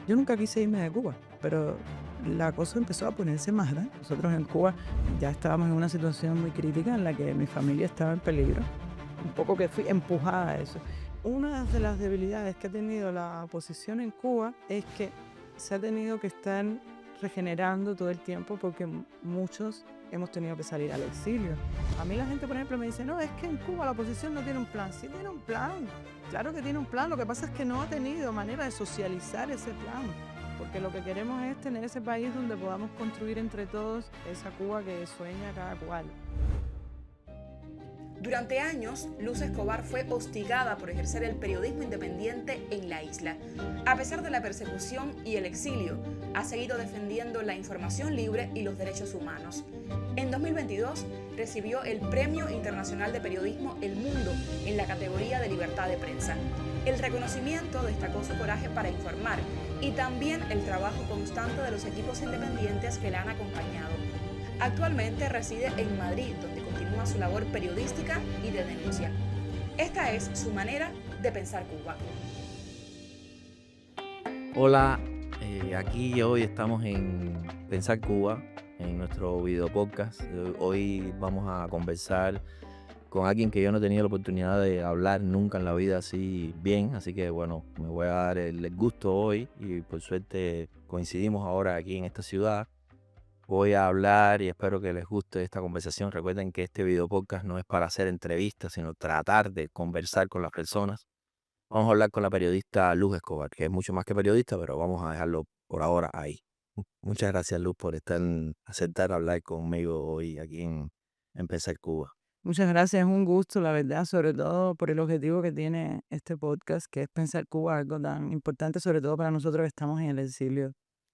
Yo nunca quise irme de Cuba, pero la cosa empezó a ponerse más grande. Nosotros en Cuba ya estábamos en una situación muy crítica en la que mi familia estaba en peligro. Un poco que fui empujada a eso. Una de las debilidades que ha tenido la oposición en Cuba es que se ha tenido que estar regenerando todo el tiempo porque muchos hemos tenido que salir al exilio. A mí la gente, por ejemplo, me dice, no, es que en Cuba la oposición no tiene un plan. Sí tiene un plan, claro que tiene un plan. Lo que pasa es que no ha tenido manera de socializar ese plan. Porque lo que queremos es tener ese país donde podamos construir entre todos esa Cuba que sueña cada cual. Durante años, Luz Escobar fue hostigada por ejercer el periodismo independiente en la isla. A pesar de la persecución y el exilio, ha seguido defendiendo la información libre y los derechos humanos. En 2022 recibió el Premio Internacional de Periodismo El Mundo en la categoría de libertad de prensa. El reconocimiento destacó su coraje para informar y también el trabajo constante de los equipos independientes que la han acompañado. Actualmente reside en Madrid, donde continúa su labor periodística y de denuncia. Esta es su manera de pensar Cuba. Hola, aquí hoy estamos en Pensar Cuba, en nuestro video podcast. Hoy vamos a conversar con alguien que yo no he tenido la oportunidad de hablar nunca en la vida así bien, así que bueno, me voy a dar el gusto hoy y por suerte coincidimos ahora aquí en esta ciudad. Voy a hablar y espero que les guste esta conversación. Recuerden que este video podcast no es para hacer entrevistas, sino tratar de conversar con las personas. Vamos a hablar con la periodista Luz Escobar, que es mucho más que periodista, pero vamos a dejarlo por ahora ahí. Muchas gracias, Luz, por aceptar hablar conmigo hoy aquí en Pensar Cuba. Muchas gracias, es un gusto, la verdad, sobre todo por el objetivo que tiene este podcast, que es pensar Cuba, algo tan importante, sobre todo para nosotros que estamos en el exilio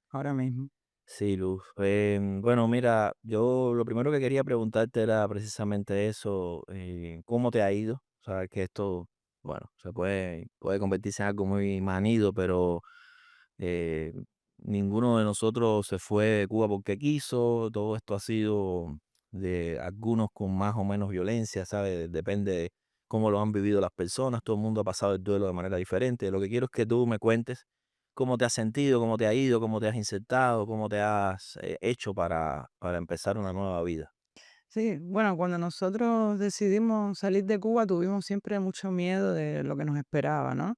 ahora mismo. Sí, Luz. Bueno, mira, yo lo primero que quería preguntarte era precisamente eso, ¿cómo te ha ido? O sea, que esto, bueno, puede convertirse en algo muy manido, pero Eh, ninguno de nosotros se fue de Cuba porque quiso, todo esto ha sido de algunos con más o menos violencia, ¿sabes? Depende de cómo lo han vivido las personas, todo el mundo ha pasado el duelo de manera diferente. Lo que quiero es que tú me cuentes cómo te has sentido, cómo te ha ido, cómo te has insertado, cómo te has hecho para empezar una nueva vida. Sí, bueno, cuando nosotros decidimos salir de Cuba tuvimos siempre mucho miedo de lo que nos esperaba, ¿no?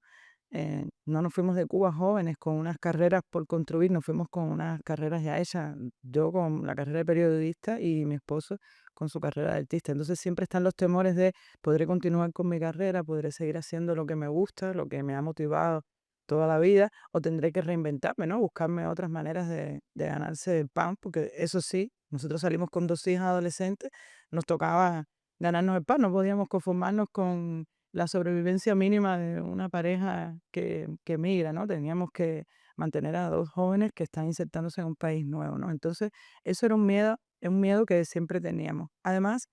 No nos fuimos de Cuba jóvenes con unas carreras por construir, nos fuimos con unas carreras ya hechas, yo con la carrera de periodista y mi esposo con su carrera de artista. Entonces siempre están los temores de podré continuar con mi carrera, podré seguir haciendo lo que me gusta, lo que me ha motivado toda la vida, o tendré que reinventarme, ¿no? Buscarme otras maneras de ganarse el pan, porque eso sí, nosotros salimos con dos hijas adolescentes, nos tocaba ganarnos el pan, no podíamos conformarnos con la sobrevivencia mínima de una pareja que migra, ¿no? Teníamos que mantener a dos jóvenes que están insertándose en un país nuevo, ¿no? Entonces, eso era un miedo que siempre teníamos. Además,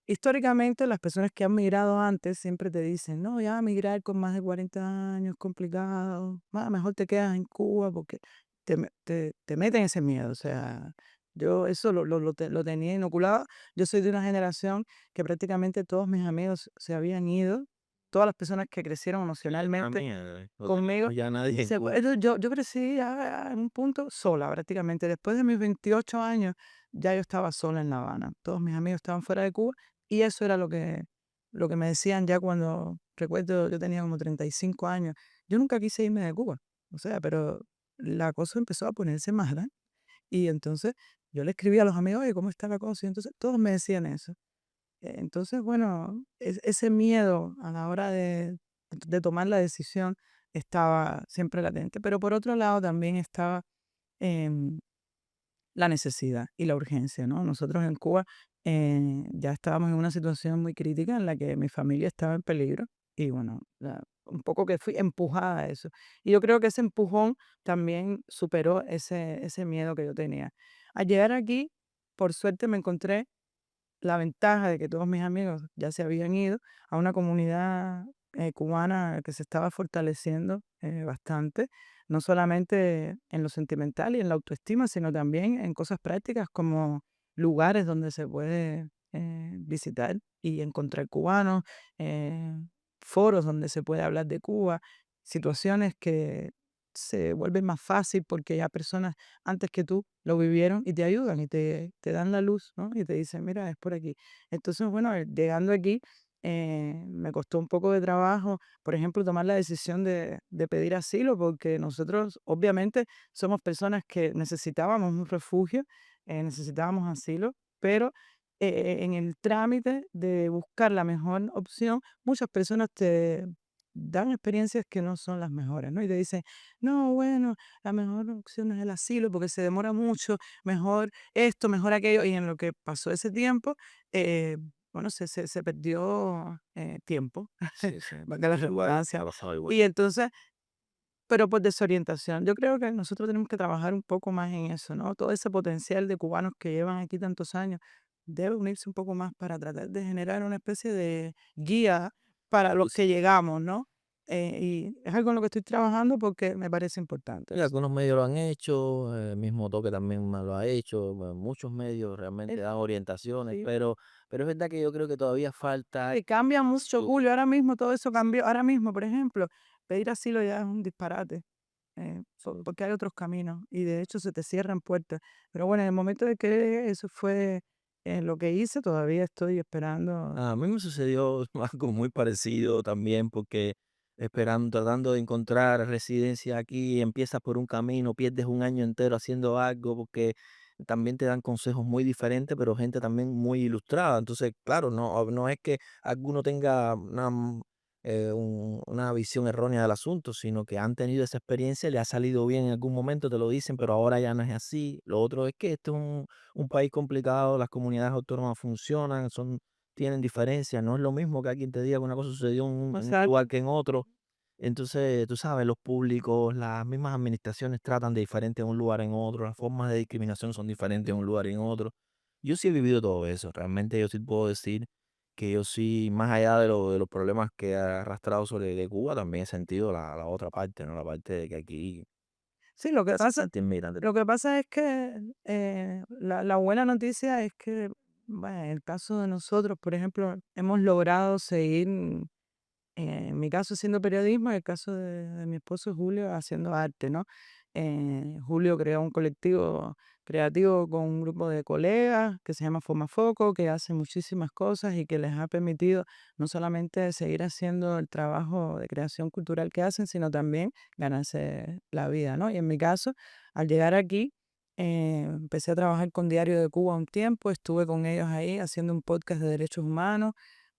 históricamente, las personas que han migrado antes siempre te dicen, no, ya migrar con más de 40 años es complicado, mejor te quedas en Cuba porque te meten ese miedo. O sea, yo eso lo tenía inoculado. Yo soy de una generación que prácticamente todos mis amigos se habían ido, todas las personas que crecieron A emocionalmente mí, no conmigo. tenemos ya nadie en Cuba. Yo crecí ya en un punto sola prácticamente. Después de mis 28 años ya yo estaba sola en La Habana. Todos mis amigos estaban fuera de Cuba y eso era lo que me decían ya cuando, recuerdo, yo tenía como 35 años. Yo nunca quise irme de Cuba, o sea, pero la cosa empezó a ponerse más grande. Y entonces yo le escribí a los amigos, oye, ¿cómo está la cosa? Y entonces todos me decían eso. Entonces, bueno, ese miedo a la hora de tomar la decisión estaba siempre latente. Pero por otro lado también estaba em, la necesidad y la urgencia, ¿no? Nosotros en Cuba ya estábamos en una situación muy crítica en la que mi familia estaba en peligro y bueno, un poco que fui empujada a eso. Y yo creo que ese empujón también superó ese miedo que yo tenía. Al llegar aquí, por suerte me encontré la ventaja de que todos mis amigos ya se habían ido a una comunidad cubana que se estaba fortaleciendo bastante, no solamente en lo sentimental y en la autoestima, sino también en cosas prácticas como lugares donde se puede visitar y encontrar cubanos, eh, foros donde se puede hablar de Cuba, situaciones que se vuelve más fácil porque ya personas antes que tú lo vivieron y te ayudan y te dan la luz, ¿no? Y te dicen, mira, es por aquí. Entonces, bueno, llegando aquí, me costó un poco de trabajo, por ejemplo, tomar la decisión de pedir asilo, porque nosotros obviamente somos personas que necesitábamos un refugio, necesitábamos asilo, pero en el trámite de buscar la mejor opción, muchas personas te dan experiencias que no son las mejores, ¿no? Y te dicen, no, bueno, la mejor opción es el asilo porque se demora mucho, mejor esto, mejor aquello. Y en lo que pasó ese tiempo, bueno, se perdió tiempo, Sí, sí. valga la Igual, me redundancia. ha pasado igual. Y entonces, pero por desorientación. Yo creo que nosotros tenemos que trabajar un poco más en eso, ¿no? Todo ese potencial de cubanos que llevan aquí tantos años debe unirse un poco más para tratar de generar una especie de guía para los que llegamos, ¿no? Y es algo en lo que estoy trabajando porque me parece importante Sí, eso. algunos medios lo han hecho, el mismo Toque también lo ha hecho, muchos medios realmente Es- dan orientaciones, sí. pero es verdad que yo creo que todavía falta Y cambia mucho, su- Julio. Ahora mismo todo eso cambió. Ahora mismo, por ejemplo, pedir asilo ya es un disparate. Porque hay otros caminos y de hecho se te cierran puertas. Pero bueno, en el momento de que eso fue lo que hice, todavía estoy esperando. A mí me sucedió algo muy parecido también, porque esperando, tratando de encontrar residencia aquí, empiezas por un camino, pierdes un año entero haciendo algo, porque también te dan consejos muy diferentes, pero gente también muy ilustrada. Entonces, claro, no es que alguno tenga una visión errónea del asunto, sino que han tenido esa experiencia, le ha salido bien en algún momento, te lo dicen, pero ahora ya no es así. Lo otro es que este es un país complicado, las comunidades autónomas funcionan, tienen diferencias, no es lo mismo que alguien te diga que una cosa sucedió en un Exacto. lugar que en otro. Entonces, tú sabes, los públicos, las mismas administraciones tratan de diferente en un lugar en otro, las formas de discriminación son diferentes en un lugar y en otro. Yo sí he vivido todo eso, realmente yo sí puedo decir que yo sí, más allá de los problemas que he arrastrado sobre de Cuba, también he sentido la otra parte, ¿no? La parte de que aquí Sí, se siente inmigrante. lo que pasa es que la buena noticia es que, bueno, en el caso de nosotros, por ejemplo, hemos logrado seguir. En mi caso haciendo periodismo, en el caso de mi esposo Julio haciendo arte, ¿no? Julio creó un colectivo creativo con un grupo de colegas que se llama Foco, que hace muchísimas cosas y que les ha permitido no solamente seguir haciendo el trabajo de creación cultural que hacen, sino también ganarse la vida, ¿no? Y en mi caso, al llegar aquí, empecé a trabajar con Diario de Cuba un tiempo, estuve con ellos ahí haciendo un podcast de derechos humanos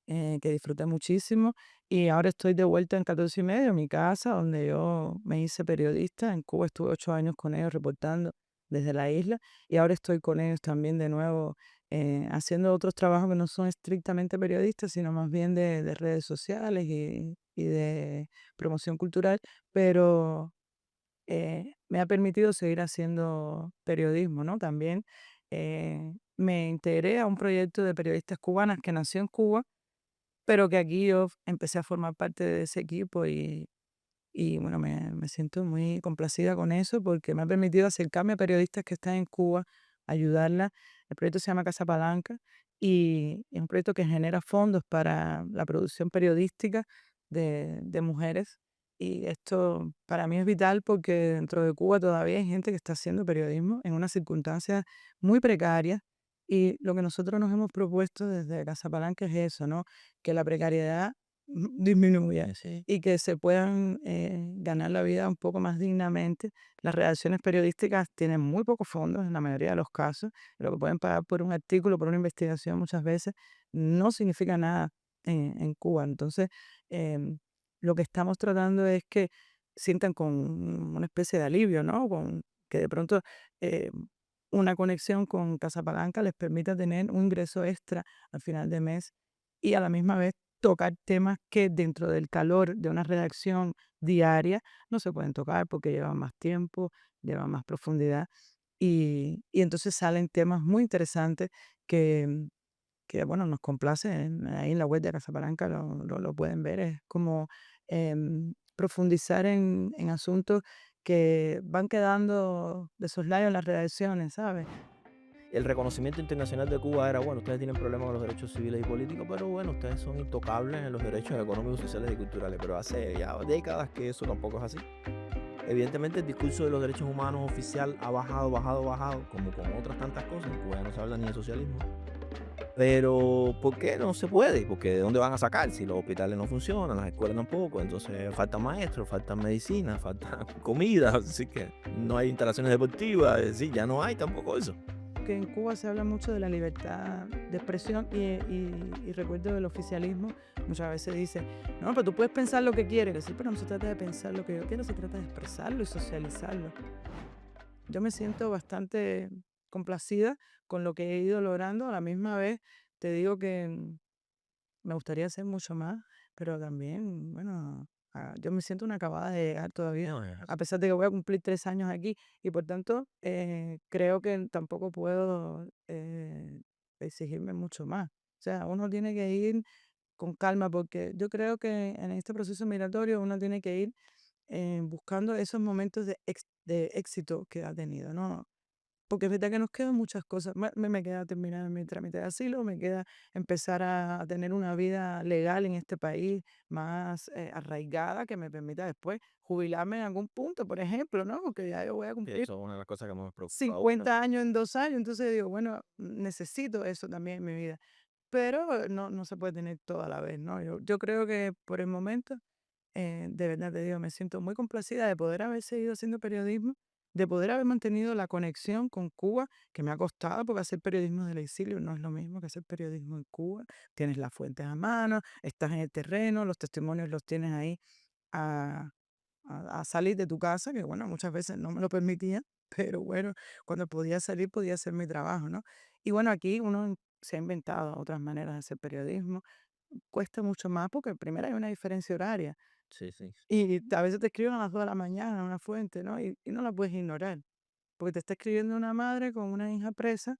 que disfruté muchísimo. Y ahora estoy de vuelta en 14 y medio, mi casa, donde yo me hice periodista. En Cuba estuve 8 años con ellos reportando desde la isla y ahora estoy con ellos también de nuevo haciendo otros trabajos que no son estrictamente periodistas, sino más bien de redes sociales y de promoción cultural, pero me ha permitido seguir haciendo periodismo, ¿no? También me integré a un proyecto de periodistas cubanas que nació en Cuba pero que aquí yo empecé a formar parte de ese equipo y bueno, me siento muy complacida con eso porque me ha permitido acercarme a periodistas que están en Cuba, ayudarla. El proyecto se llama Casa Palanca y es un proyecto que genera fondos para la producción periodística de mujeres. Y esto para mí es vital porque dentro de Cuba todavía hay gente que está haciendo periodismo en unas circunstancias muy precarias. Y lo que nosotros nos hemos propuesto desde Casa Palanca es eso, ¿no? Que la precariedad disminuya Sí. y que se puedan ganar la vida un poco más dignamente. Las redacciones periodísticas tienen muy pocos fondos en la mayoría de los casos. Lo que pueden pagar por un artículo, por una investigación muchas veces, no significa nada en Cuba. Entonces, em, lo que estamos tratando es que sientan con una especie de alivio, ¿no? Con que de pronto eh, una conexión con Casa Palanca les permita tener un ingreso extra al final de mes y a la misma vez tocar temas que dentro del calor de una redacción diaria no se pueden tocar porque llevan más tiempo, llevan más profundidad y entonces salen temas muy interesantes que, bueno, nos complacen. Ahí en la web de Casapalanca lo pueden ver. Es como profundizar en asuntos que van quedando de soslayo en las redacciones, ¿sabes? El reconocimiento internacional de Cuba era, bueno, ustedes tienen problemas con los derechos civiles y políticos, pero bueno, ustedes son intocables en los derechos económicos, sociales y culturales. Pero hace ya décadas que eso tampoco es así. Evidentemente el discurso de los derechos humanos oficial ha bajado, bajado, bajado, como con otras tantas cosas. En Cuba ya no se habla ni de socialismo. Pero, ¿por qué no se puede? Porque ¿de dónde van a sacar? Si los hospitales no funcionan, las escuelas tampoco, entonces faltan maestros, faltan medicina, falta comida, así que no hay instalaciones deportivas, es decir, ya no hay tampoco eso. Que en Cuba se habla mucho de la libertad de expresión y recuerdo del oficialismo, muchas veces dice, no, pero tú puedes pensar lo que quieres, decir, pero no se trata de pensar lo que yo quiero, se trata de expresarlo y socializarlo. Yo me siento bastante complacida con lo que he ido logrando, a la misma vez te digo que me gustaría hacer mucho más, pero también, bueno, yo me siento una acabada de llegar todavía, No, a pesar de que voy a cumplir 3 años aquí y por tanto creo que tampoco puedo exigirme mucho más. O sea, uno tiene que ir con calma porque yo creo que en este proceso migratorio uno tiene que ir buscando esos momentos de éxito que ha tenido, ¿no? Porque es verdad que nos quedan muchas cosas. Me queda terminar mi trámite de asilo, me queda empezar a tener una vida legal en este país más arraigada que me permita después jubilarme en algún punto, por ejemplo, ¿no? Porque ya yo voy a sí, cumplir eso es una de las cosas que más me preocupa. 50 años en 2 años, entonces digo, bueno, necesito eso también en mi vida. Pero no se puede tener todo a la vez, ¿no? Yo creo que por el momento de verdad te digo, me siento muy complacida de poder haber seguido haciendo periodismo, de poder haber mantenido la conexión con Cuba, que me ha costado, porque hacer periodismo del exilio no es lo mismo que hacer periodismo en Cuba. Tienes las fuentes a mano, estás en el terreno, los testimonios los tienes ahí a, a salir de tu casa, que bueno, muchas veces no me lo permitía, pero bueno, cuando podía salir podía hacer mi trabajo, ¿no? Y bueno, aquí uno se ha inventado otras maneras de hacer periodismo. Cuesta mucho más porque primero hay una diferencia horaria. Sí, sí. Y a veces te escriben a las 2 de la mañana una fuente, ¿no? Y no la puedes ignorar, porque te está escribiendo una madre con una hija presa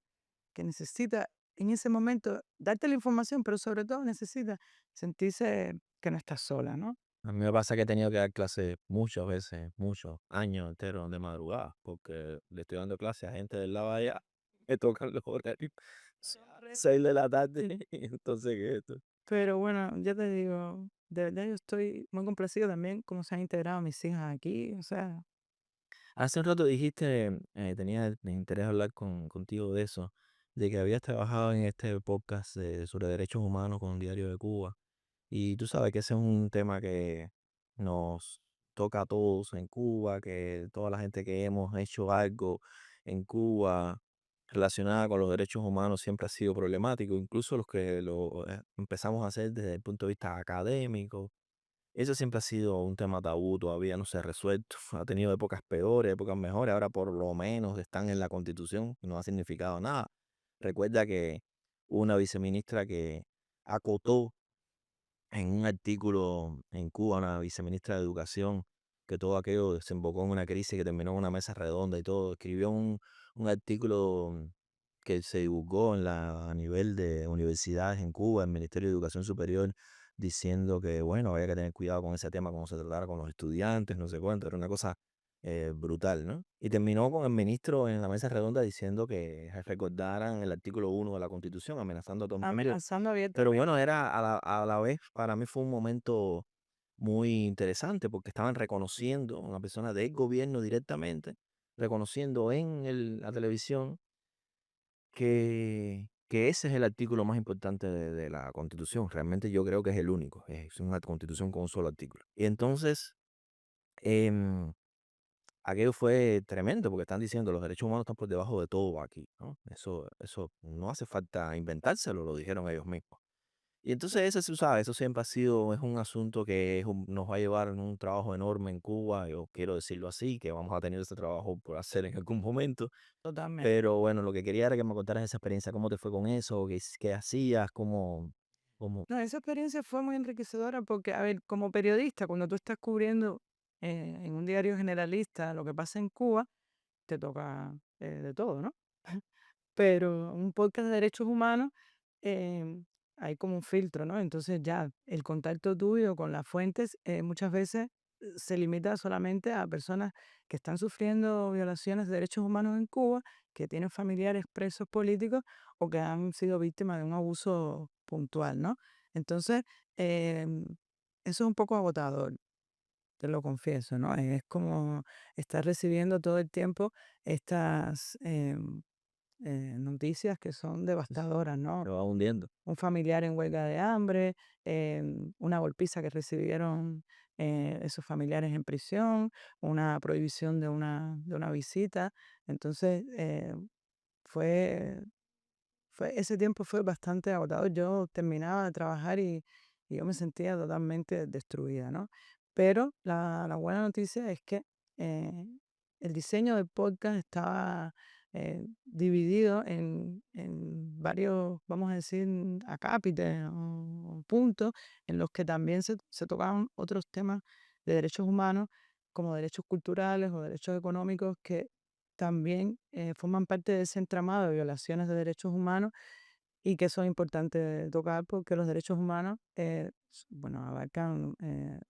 que necesita en ese momento darte la información, pero sobre todo necesita sentirse que no estás sola, ¿no? A mí me pasa que he tenido que dar clases muchas veces, muchos años enteros de madrugada, porque le estoy dando clases a gente del lado de allá, me tocan los horarios Son re- 6 de la tarde, y entonces, ¿qué es esto? Pero bueno, ya te digo, de verdad yo estoy muy complacida también cómo se han integrado mis hijas aquí, o sea, Hace un rato dijiste, tenía el interés de hablar contigo de eso, de que habías trabajado en este podcast sobre derechos humanos con Diario de Cuba. Y tú sabes que ese es un tema que nos toca a todos en Cuba, que toda la gente que hemos hecho algo en Cuba relacionada con los derechos humanos siempre ha sido problemático, incluso los que lo empezamos a hacer desde el punto de vista académico. Eso siempre ha sido un tema tabú, todavía no se ha resuelto. Ha tenido épocas peores, épocas mejores, ahora por lo menos están en la Constitución, no ha significado nada. Recuerda que hubo una viceministra que acotó en un artículo en Cuba, una viceministra de Educación, que todo aquello desembocó en una crisis que terminó en una mesa redonda y todo, escribió un artículo que se divulgó a nivel de universidades en Cuba, el Ministerio de Educación Superior, diciendo que, bueno, había que tener cuidado con ese tema, cómo se tratara con los estudiantes, no sé cuánto, era una cosa brutal, ¿no? Y terminó con el ministro en la mesa redonda diciendo que recordaran el artículo 1 de la Constitución, amenazando a todo el mundo. amenazando Pero abiertamente. bueno, era a la vez, para mí fue un momento muy interesante porque estaban reconociendo, una persona del gobierno directamente, reconociendo en la televisión que ese es el artículo más importante de la Constitución. Realmente yo creo que es el único, es una Constitución con un solo artículo. Y entonces, em, aquello fue tremendo porque están diciendo los derechos humanos están por debajo de todo aquí, ¿no? Eso no hace falta inventárselo, lo dijeron ellos mismos. Y entonces eso sí, sabes, eso siempre ha sido, es un asunto que nos va a llevar en un trabajo enorme en Cuba, yo quiero decirlo así, que vamos a tener ese trabajo por hacer en algún momento, Totalmente. pero bueno, lo que quería era que me contaras esa experiencia, cómo te fue con eso, qué hacías, cómo, No, esa experiencia fue muy enriquecedora porque, a ver, como periodista, cuando tú estás cubriendo en un diario generalista lo que pasa en Cuba, te toca de todo, ¿no? Pero un podcast de derechos humanos em, hay como un filtro, ¿no? Entonces ya el contacto tuyo con las fuentes muchas veces se limita solamente a personas que están sufriendo violaciones de derechos humanos en Cuba, que tienen familiares presos políticos o que han sido víctimas de un abuso puntual, ¿no? Entonces, em, eso es un poco agotador. te lo confieso, ¿no? Es como estar recibiendo todo el tiempo estas noticias que son devastadoras, Te ¿no? va hundiendo. Un familiar en huelga de hambre, una golpiza que recibieron esos familiares en prisión, una prohibición de una visita. Entonces, fue ese tiempo fue bastante agotador. Yo terminaba de trabajar y yo me sentía totalmente destruida, ¿no? Pero la buena noticia es que eh, el diseño del podcast estaba dividido en varios, vamos a decir, acápites o puntos en los que también se tocaban otros temas de derechos humanos, como derechos culturales o derechos económicos, que también forman parte de ese entramado de violaciones de derechos humanos y que son importantes tocar porque los derechos humanos, bueno, abarcan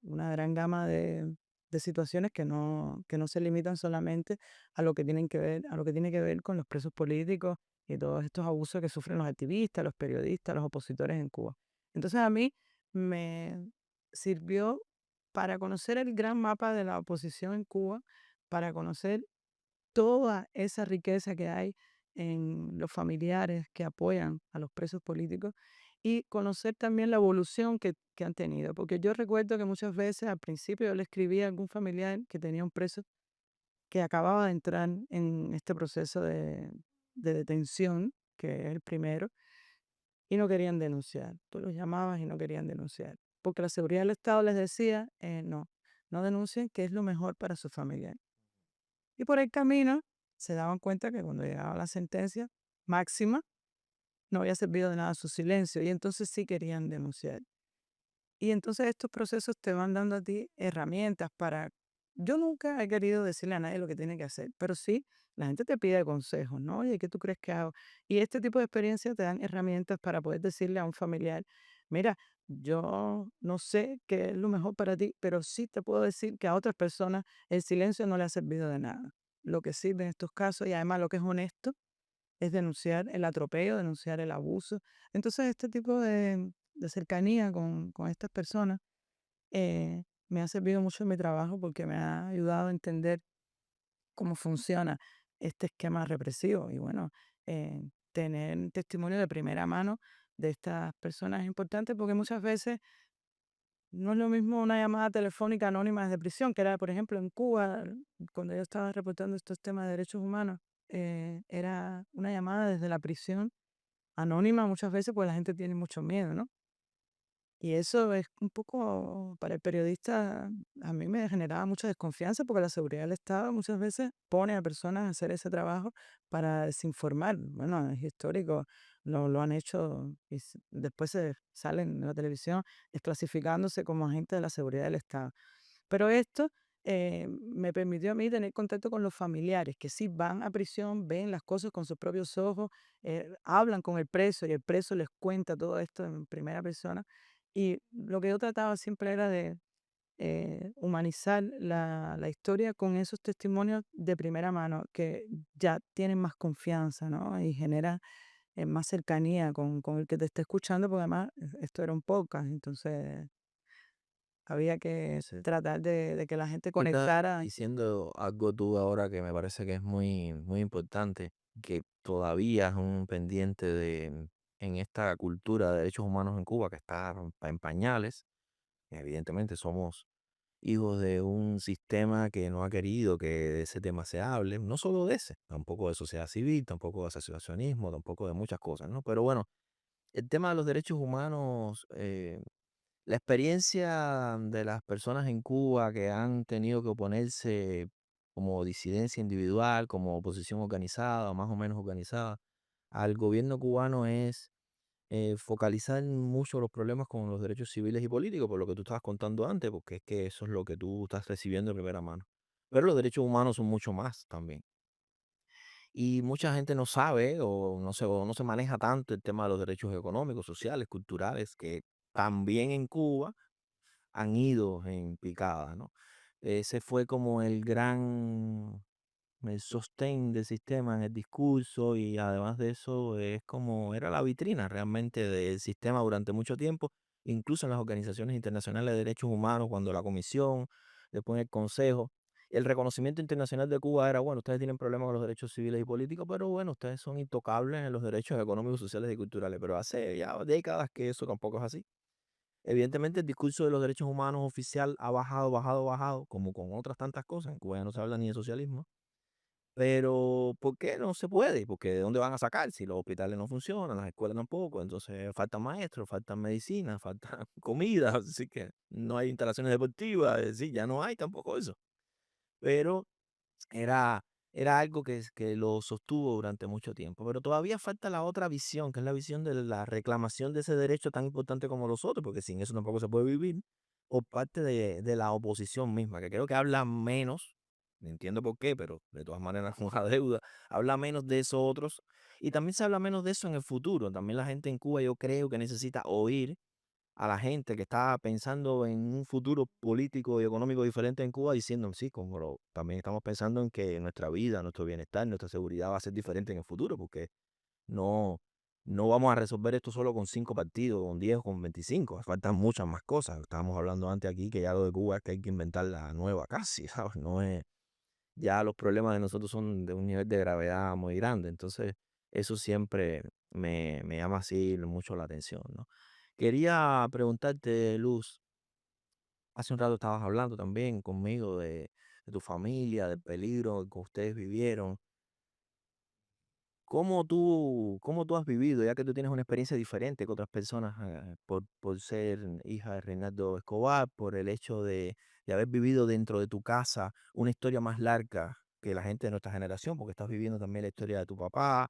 una gran gama de situaciones que no se limitan solamente a lo que tienen que ver, a lo que tiene que ver con los presos políticos y todos estos abusos que sufren los activistas, los periodistas, los opositores en Cuba. Entonces a mí me sirvió para conocer el gran mapa de la oposición en Cuba, para conocer toda esa riqueza que hay en los familiares que apoyan a los presos políticos y conocer también la evolución que han tenido. Porque yo recuerdo que muchas veces al principio yo le escribía a algún familiar que tenía un preso que acababa de entrar en este proceso de detención, que es el primero, y no querían denunciar. Tú los llamabas y no querían denunciar. Porque la seguridad del Estado les decía, no, no denuncien, que es lo mejor para su familiar. Y por el camino se daban cuenta que cuando llegaba la sentencia máxima no había servido de nada su silencio y entonces sí querían denunciar. Y entonces estos procesos te van dando a ti herramientas para... Yo nunca he querido decirle a nadie lo que tiene que hacer, pero sí, la gente te pide consejos, ¿no? Oye, ¿qué tú crees que hago? Y este tipo de experiencias te dan herramientas para poder decirle a un familiar, mira, yo no sé qué es lo mejor para ti, pero sí te puedo decir que a otras personas el silencio no le ha servido de nada. Lo que sirve en estos casos y además lo que es honesto es denunciar el atropello, denunciar el abuso. Entonces, este tipo de cercanía con estas personas me ha servido mucho en mi trabajo porque me ha ayudado a entender cómo funciona este esquema represivo. Y bueno, tener testimonio de primera mano de estas personas es importante porque muchas veces no es lo mismo una llamada telefónica anónima desde prisión, que era, por ejemplo, en Cuba, cuando yo estaba reportando estos temas de derechos humanos, era una llamada desde la prisión anónima muchas veces, pues la gente tiene mucho miedo, ¿no? Y eso es un poco, para el periodista, a mí me generaba mucha desconfianza porque la seguridad del Estado muchas veces pone a personas a hacer ese trabajo para desinformar. Bueno, es histórico, lo han hecho y después se salen en la televisión desclasificándose como agentes de la seguridad del Estado. Pero esto me permitió a mí tener contacto con los familiares que sí van a prisión, ven las cosas con sus propios ojos, hablan con el preso y el preso les cuenta todo esto en primera persona. Y lo que yo trataba siempre era de humanizar la historia con esos testimonios de primera mano que ya tienen más confianza, ¿no? Y genera más cercanía con el que te está escuchando, porque además esto era un podcast, entonces había que Sí. tratar de que la gente Tú estás conectara. diciendo algo tú ahora que me parece que es muy, muy importante, que todavía es un pendiente en esta cultura de derechos humanos en Cuba que está en pañales. Evidentemente somos hijos de un sistema que no ha querido que de ese tema se hable, no solo de ese, tampoco de sociedad civil, tampoco de asociacionismo, tampoco de muchas cosas, ¿no? Pero bueno, el tema de los derechos humanos, la experiencia de las personas en Cuba que han tenido que oponerse como disidencia individual, como oposición organizada o más o menos organizada al gobierno cubano es focalizar mucho los problemas con los derechos civiles y políticos, por lo que tú estabas contando antes, porque es que eso es lo que tú estás recibiendo de primera mano. Pero los derechos humanos son mucho más también. Y mucha gente no sabe o no se maneja tanto el tema de los derechos económicos, sociales, culturales, que también en Cuba han ido en picada, ¿no? Ese fue como el sostén del sistema en el discurso y además de eso es como era la vitrina realmente del sistema durante mucho tiempo, incluso en las organizaciones internacionales de derechos humanos, cuando la Comisión después en el Consejo. El reconocimiento internacional de Cuba era, bueno, ustedes tienen problemas con los derechos civiles y políticos, pero bueno, ustedes son intocables en los derechos económicos, sociales y culturales. Pero hace ya décadas que eso tampoco es así. Evidentemente, el discurso de los derechos humanos oficial ha bajado, bajado, bajado, como con otras tantas cosas. En Cuba ya no se habla ni de socialismo. Pero, ¿por qué no se puede? Porque ¿de dónde van a sacar? Si los hospitales no funcionan, las escuelas tampoco, entonces faltan maestros, faltan medicina, falta comida, así que no hay instalaciones deportivas, es decir, ya no hay tampoco eso. Pero era, era algo que lo sostuvo durante mucho tiempo. Pero todavía falta la otra visión, que es la visión de la reclamación de ese derecho tan importante como los otros, porque sin eso tampoco se puede vivir, por parte de la oposición misma, que creo que habla menos, no entiendo por qué, pero de todas maneras es una deuda, habla menos de esos otros, y también se habla menos de eso en el futuro. También la gente en Cuba yo creo que necesita oír a la gente que está pensando en un futuro político y económico diferente en Cuba, diciendo, sí, también estamos pensando en que nuestra vida, nuestro bienestar, nuestra seguridad va a ser diferente en el futuro, porque no, no vamos a resolver esto solo con 5 partidos, con 10 o con 25, faltan muchas más cosas. Estábamos hablando antes aquí que ya lo de Cuba es que hay que inventar la nueva casi, ¿sabes? No es, ya los problemas de nosotros son de un nivel de gravedad muy grande, entonces eso siempre me llama así mucho la atención, ¿no? Quería preguntarte, Luz, hace un rato estabas hablando también conmigo de tu familia, del peligro que ustedes vivieron. ¿Cómo tú has vivido, ya que tú tienes una experiencia diferente que otras personas, por ser hija de Reinaldo Escobar, por el hecho de haber vivido dentro de tu casa una historia más larga que la gente de nuestra generación, porque estás viviendo también la historia de tu papá,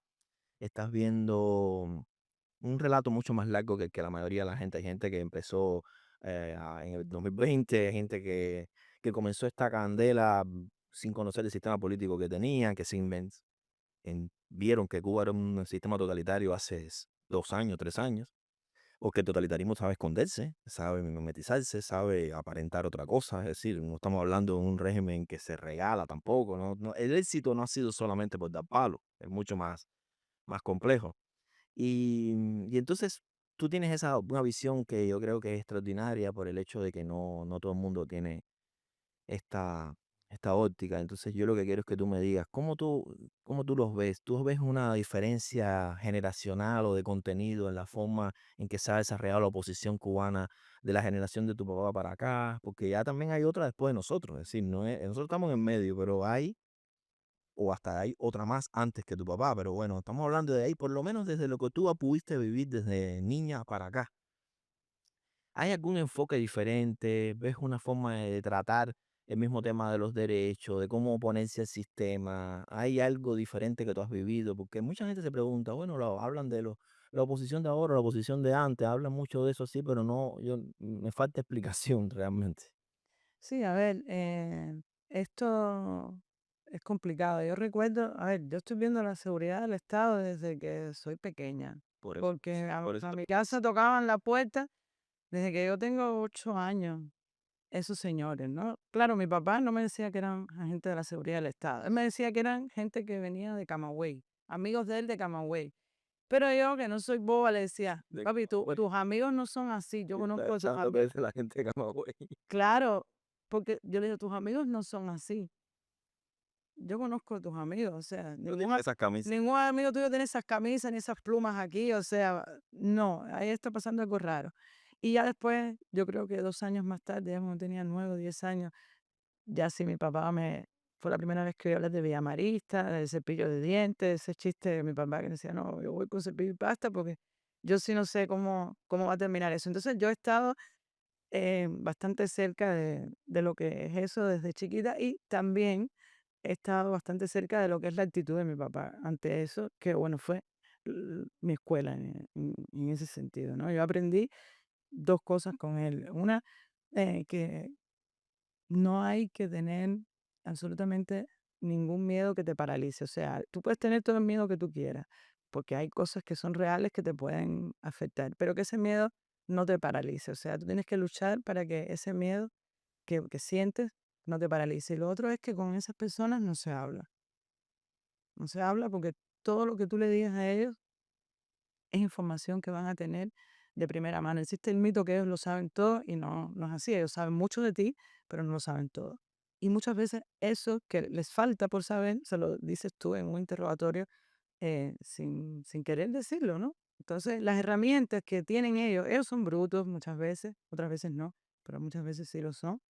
estás viendo un relato mucho más largo que el que la mayoría de la gente. Hay gente que empezó en el 2020, hay gente que comenzó esta candela sin conocer el sistema político que tenían, que se vieron que Cuba era un sistema totalitario hace 2 años, 3 años, o que el totalitarismo sabe esconderse, sabe mimetizarse, sabe aparentar otra cosa. Es decir, no estamos hablando de un régimen que se regala tampoco. El éxito no ha sido solamente por dar palo, es mucho más complejo. Y entonces tú tienes una visión que yo creo que es extraordinaria por el hecho de que no todo el mundo tiene esta, esta óptica. Entonces yo lo que quiero es que tú me digas, ¿cómo tú los ves? ¿Tú ves una diferencia generacional o de contenido en la forma en que se ha desarrollado la oposición cubana de la generación de tu papá para acá? Porque ya también hay otra después de nosotros. Es decir, nosotros estamos en medio, pero o hasta hay otra más antes que tu papá, pero bueno, estamos hablando de ahí, por lo menos desde lo que tú pudiste vivir desde niña para acá. ¿Hay algún enfoque diferente? ¿Ves una forma de tratar el mismo tema de los derechos, de cómo oponerse al sistema? ¿Hay algo diferente que tú has vivido? Porque mucha gente se pregunta, bueno, hablan de la oposición de ahora, la oposición de antes, hablan mucho de eso, sí, pero no, me falta explicación realmente. Sí, a ver, esto es complicado. Yo recuerdo, a ver, yo estoy viendo la seguridad del Estado desde que soy pequeña, Por eso, porque por eso a te mi pregunto. casa tocaban la puerta desde que yo tengo 8 años, esos señores, ¿no? Claro, mi papá no me decía que eran agentes de la seguridad del Estado, él me decía que eran gente que venía de Camagüey, amigos de él de Camagüey. Pero yo, que no soy boba, le decía, De papi, Camagüey, tus amigos no son así, yo y está conozco a tus echando amigos. veces la gente de Camagüey. Claro, porque yo le digo, tus amigos no son así. Yo conozco a tus amigos, o sea, No tienen esas camisas. ningún amigo tuyo tiene esas camisas ni esas plumas aquí, o sea, no, ahí está pasando algo raro. Y ya después, yo creo que 2 años más tarde, ya cuando tenía 9 o 10 años, ya sí mi papá fue la primera vez que yo hablé de Villamarista, del cepillo de dientes, ese chiste de mi papá que decía, no, yo voy con cepillo y pasta porque yo sí no sé cómo va a terminar eso. Entonces yo he estado bastante cerca de lo que es eso desde chiquita y también he estado bastante cerca de lo que es la actitud de mi papá ante eso, que bueno, fue mi escuela en ese sentido, ¿no? Yo aprendí dos cosas con él. Una, que no hay que tener absolutamente ningún miedo que te paralice. O sea, tú puedes tener todo el miedo que tú quieras, porque hay cosas que son reales que te pueden afectar, pero que ese miedo no te paralice. O sea, tú tienes que luchar para que ese miedo que sientes no te paralice. Y lo otro es que con esas personas no se habla. No se habla porque todo lo que tú le digas a ellos es información que van a tener de primera mano. Existe el mito que ellos lo saben todo y no, no es así. Ellos saben mucho de ti, pero no lo saben todo. Y muchas veces eso que les falta por saber, se lo dices tú en un interrogatorio sin querer decirlo, ¿no? Entonces, las herramientas que tienen ellos son brutos muchas veces, otras veces no, pero muchas veces sí lo son,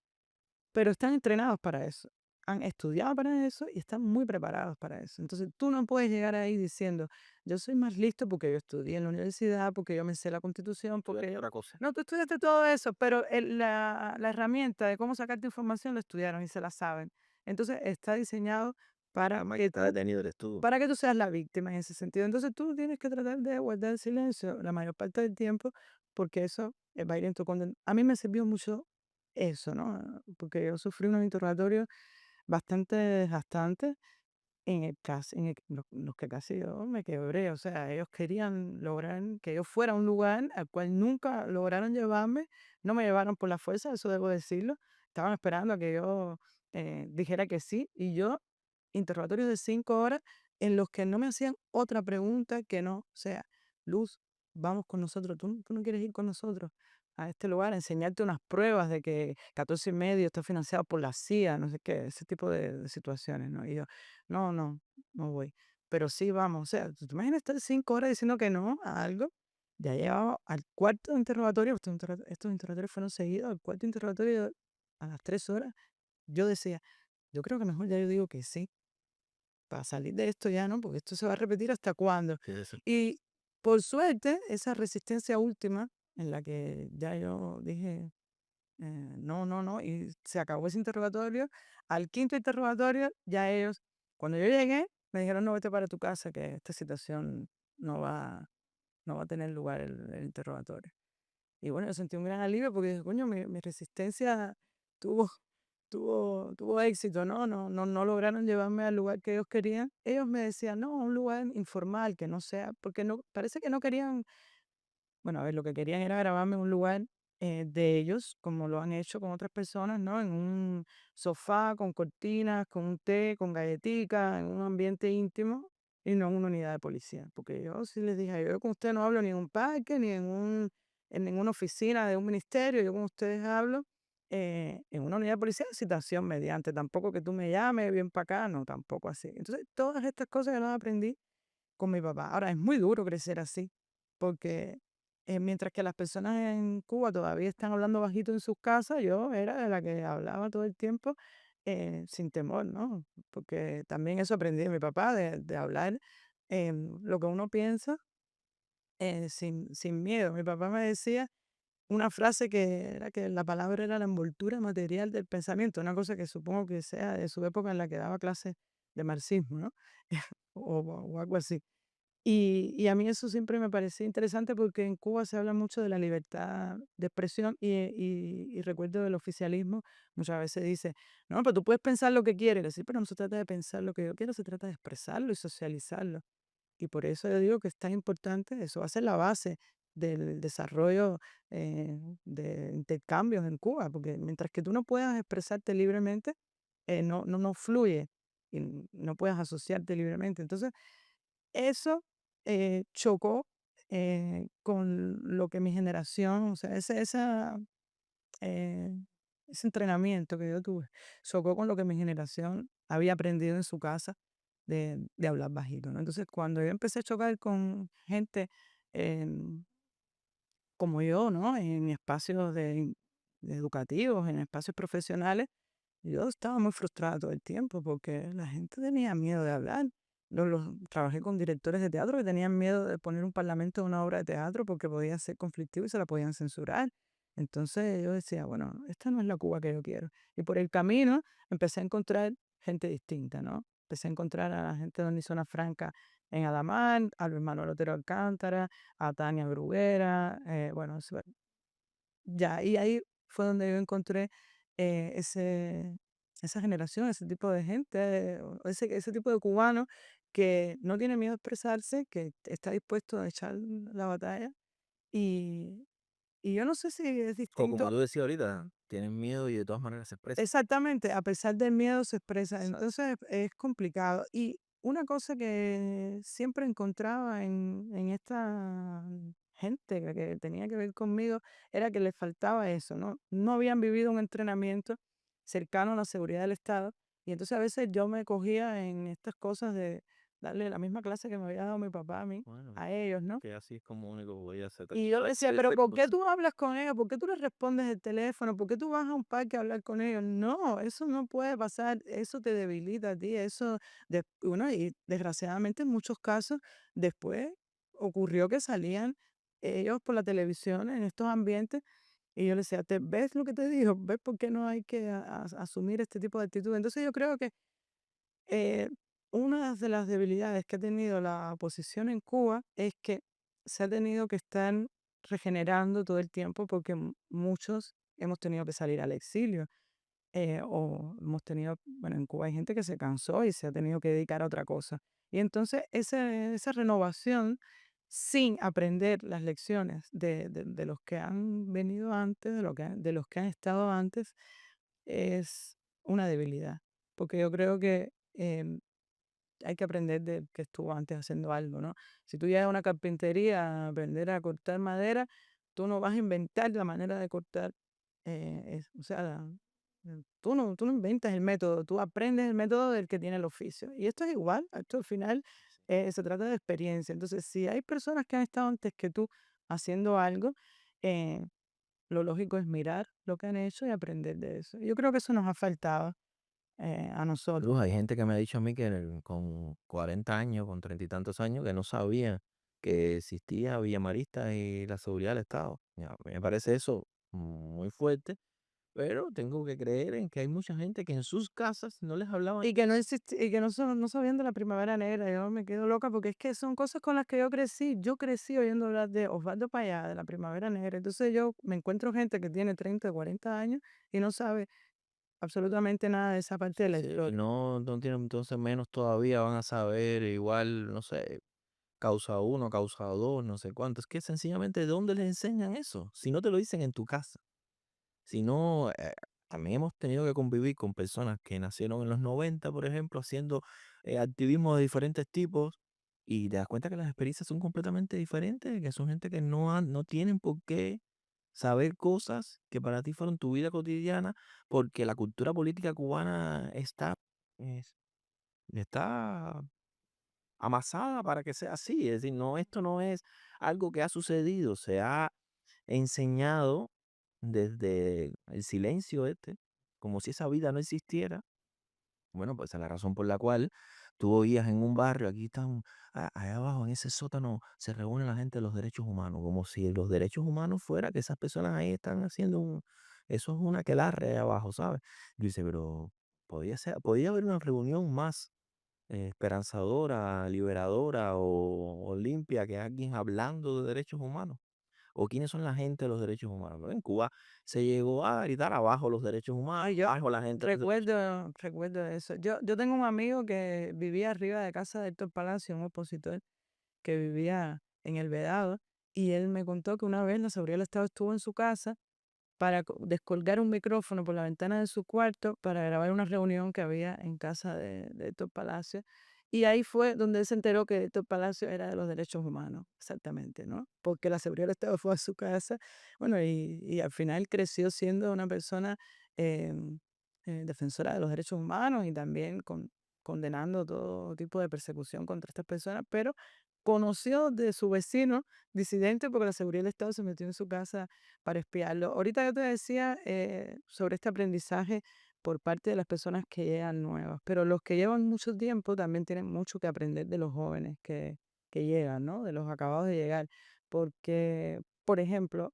pero están entrenados para eso, han estudiado para eso y están muy preparados para eso. Entonces, tú no puedes llegar ahí diciendo, yo soy más listo porque yo estudié en la universidad, porque yo me sé la Constitución, porque Estudiaste yo... otra cosa. No, tú estudiaste todo eso, pero la herramienta de cómo sacarte información lo estudiaron y se la saben. Entonces, está diseñado para Además que que está tú detenido eres tú. para que tú seas la víctima en ese sentido. Entonces tú tienes que tratar de guardar silencio la mayor parte del tiempo porque eso va a ir en tu contra. A mí me sirvió mucho eso, ¿no? Porque yo sufrí unos interrogatorios bastante desgastantes en los que casi yo me quebré. O sea, ellos querían lograr que yo fuera a un lugar al cual nunca lograron llevarme. No me llevaron por la fuerza, eso debo decirlo. Estaban esperando a que yo dijera que sí y yo interrogatorios de 5 horas en los que no me hacían otra pregunta que no sea, Luz, vamos con nosotros, tú no quieres ir con nosotros a este lugar, a enseñarte unas pruebas de que 14 y medio está financiado por la CIA, no sé qué, ese tipo de situaciones, ¿no? Y yo, no, no, no voy, pero sí vamos, o sea, ¿tú te imaginas estar 5 horas diciendo que no a algo? Ya llevaba al cuarto interrogatorio, estos interrogatorios fueron seguidos, al cuarto interrogatorio a las 3 horas, yo decía, yo creo que mejor ya yo digo que sí para salir de esto ya, ¿no? Porque esto se va a repetir hasta cuándo. Sí, eso. Y por suerte, esa resistencia última en la que ya yo dije, no, no, no, y se acabó ese interrogatorio, al quinto interrogatorio, ya ellos, cuando yo llegué, me dijeron, no, vete para tu casa, que esta situación no va, no va a tener lugar el interrogatorio. Y bueno, yo sentí un gran alivio porque dije, coño, mi resistencia tuvo, tuvo éxito, ¿no? No lograron llevarme al lugar que ellos querían. Ellos me decían, no, un lugar informal, que no sea, porque no, parece que no querían, bueno, a ver, lo que querían era grabarme en un lugar de ellos, como lo han hecho con otras personas, ¿no? En un sofá, con cortinas, con un té, con galletica, en un ambiente íntimo y no en una unidad de policía. Porque yo sí les dije, yo con usted no hablo ni en un parque, ni en ninguna oficina de un ministerio, yo con ustedes hablo en una unidad de policía, citación mediante, tampoco que tú me llames, bien para acá, no, tampoco así. Entonces, todas estas cosas yo las aprendí con mi papá. Ahora, es muy duro crecer así, porque mientras que las personas en Cuba todavía están hablando bajito en sus casas, yo era de la que hablaba todo el tiempo sin temor, ¿no? Porque también eso aprendí de mi papá, de hablar lo que uno piensa sin miedo. Mi papá me decía una frase que era que la palabra era la envoltura material del pensamiento, una cosa que supongo que sea de su época en la que daba clases de marxismo, ¿no? O algo así. Y a mí eso siempre me parecía interesante porque en Cuba se habla mucho de la libertad de expresión y recuerdo del oficialismo, muchas veces dice, no, pero tú puedes pensar lo que quieres, decir, pero no se trata de pensar lo que yo quiero, se trata de expresarlo y socializarlo. Y por eso yo digo que es tan importante, eso va a ser la base del desarrollo de intercambios en Cuba, porque mientras que tú no puedas expresarte libremente, no fluye y no puedes asociarte libremente. Entonces, eso chocó con lo que mi generación, o sea, eh, ese entrenamiento que yo tuve, chocó con lo que mi generación había aprendido en su casa de hablar bajito, ¿no? Entonces, cuando yo empecé a chocar con gente em, como yo, ¿no? En espacios educativos, en espacios profesionales, yo estaba muy frustrada todo el tiempo porque la gente tenía miedo de hablar. Trabajé con directores de teatro que tenían miedo de poner un parlamento en una obra de teatro porque podía ser conflictivo y se la podían censurar. Entonces yo decía, bueno, esta no es la Cuba que yo quiero. Y por el camino empecé a encontrar gente distinta, ¿no? Empecé a encontrar a la gente de Zona Franca en Adamán, a Luis Manuel Otero Alcántara, a Tania Bruguera, bueno, ya, y ahí fue donde yo encontré esa generación, ese tipo de gente, o ese tipo de cubano que no tiene miedo a expresarse, que está dispuesto a echar la batalla. Y, y yo no sé si es O como distinto. tú decías ahorita, tienen miedo y de todas maneras se expresan. Exactamente, a pesar del miedo se expresa. Sí. Entonces es complicado. Y una cosa que siempre encontraba en esta gente que tenía que ver conmigo, era que les faltaba eso, ¿no? No habían vivido un entrenamiento cercano a la seguridad del Estado, y entonces a veces yo me cogía en estas cosas de darle la misma clase que me había dado mi papá a mí, Bueno, a ellos, ¿no? que así es como único voy a hacer Y yo le decía, esa pero ¿por qué cosa. tú hablas con ellos? ¿Por qué tú les respondes el teléfono? ¿Por qué tú vas a un parque a hablar con ellos? No, eso no puede pasar, eso te debilita a ti, eso, bueno, y desgraciadamente en muchos casos después ocurrió que salían ellos por la televisión en estos ambientes y yo les decía, ¿ves lo que te digo? ¿Ves por qué no hay que asumir este tipo de actitud? Entonces yo creo que eh, una de las debilidades que ha tenido la oposición en Cuba es que se ha tenido que estar regenerando todo el tiempo porque muchos hemos tenido que salir al exilio o hemos tenido, bueno, en Cuba hay gente que se cansó y se ha tenido que dedicar a otra cosa. Y entonces esa renovación sin aprender las lecciones de los que han venido antes, de los que han estado antes, es una debilidad. Porque yo creo que hay que aprender del que estuvo antes haciendo algo, ¿no? Si tú llegas a una carpintería a aprender a cortar madera, tú no vas a inventar la manera de cortar, o sea, tú no inventas el método, tú aprendes el método del que tiene el oficio. Y esto es igual, esto al final se trata de experiencia. Entonces, si hay personas que han estado antes que tú haciendo algo, eh, lo lógico es mirar lo que han hecho y aprender de eso. Yo creo que eso nos ha faltado a nosotros. Hay gente que me ha dicho a mí que con 40 años, con 30 y tantos años, que no sabía que existía Villa Marista y la seguridad del Estado. Ya, me parece eso muy fuerte, pero tengo que creer en que hay mucha gente que en sus casas no les hablaban. Y que no y que no sabían de la Primavera Negra. Yo me quedo loca porque es que son cosas con las que yo crecí. Yo crecí oyendo hablar de Osvaldo Payá, de la Primavera Negra. Entonces yo me encuentro gente que tiene 30 40 años y no sabe absolutamente nada de esa parte de la Sí, historia. no tienen entonces menos todavía van a saber igual, no sé, causa uno, causa 2, no sé cuánto. Es que sencillamente, ¿de dónde les enseñan eso? Si no te lo dicen en tu casa. Si no, también hemos tenido que convivir con personas que nacieron en los 90, por ejemplo, haciendo activismo de diferentes tipos, y te das cuenta que las experiencias son completamente diferentes, que son gente que no tienen por qué saber cosas que para ti fueron tu vida cotidiana, porque la cultura política cubana es- está amasada para que sea así. Es decir, no, esto no es algo que ha sucedido, se ha enseñado desde el silencio como si esa vida no existiera. Bueno, pues esa es la razón por la cual tú oías en un barrio, aquí están, allá abajo en ese sótano se reúne la gente de los derechos humanos, como si los derechos humanos fuera que esas personas ahí están haciendo eso es una aquelarre allá abajo, ¿sabes? Yo dice, pero podía haber una reunión más esperanzadora, liberadora o limpia que alguien hablando de derechos humanos. ¿O quiénes son la gente de los derechos humanos? Pero en Cuba se llegó a gritar abajo los derechos humanos, Ay, yo abajo la gente. recuerdo eso. Yo tengo un amigo que vivía arriba de casa de Héctor Palacio, un opositor que vivía en El Vedado, y él me contó que una vez la seguridad del Estado estuvo en su casa para descolgar un micrófono por la ventana de su cuarto para grabar una reunión que había en casa de Héctor Palacio. Y ahí fue donde él se enteró que Héctor Palacio era de los derechos humanos, exactamente, ¿no? Porque la seguridad del Estado fue a su casa, bueno, y al final creció siendo una persona defensora de los derechos humanos y también condenando todo tipo de persecución contra estas personas, pero conoció de su vecino disidente porque la seguridad del Estado se metió en su casa para espiarlo. Ahorita yo te decía sobre este aprendizaje por parte de las personas que llegan nuevas, pero los que llevan mucho tiempo también tienen mucho que aprender de los jóvenes que llegan, ¿no? De los acabados de llegar. Porque, por ejemplo,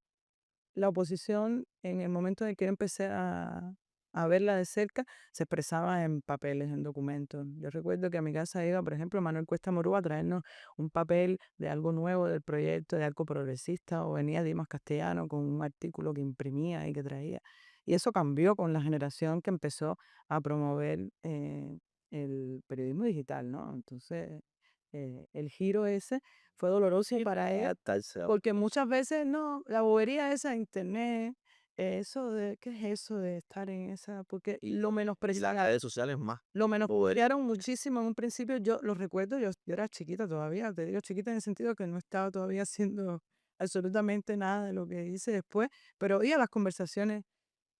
la oposición en el momento en que yo empecé a verla de cerca se expresaba en papeles, en documentos. Yo recuerdo que a mi casa iba, por ejemplo, Manuel Cuesta Morú a traernos un papel de algo nuevo del proyecto, de algo progresista, o venía Dimas Castellano con un artículo que imprimía y que traía. Y eso cambió con la generación que empezó a promover el periodismo digital, ¿no? Entonces, el giro ese fue doloroso para él Adaptarse a porque muchas veces no, la bobería esa de internet, eso de, ¿qué es eso de estar en esa? Porque y las redes sociales más. lo Poder. menospreciaron muchísimo en un principio, yo lo recuerdo, yo era chiquita todavía, te digo chiquita en el sentido que no estaba todavía siendo absolutamente nada de lo que hice después, pero oía las conversaciones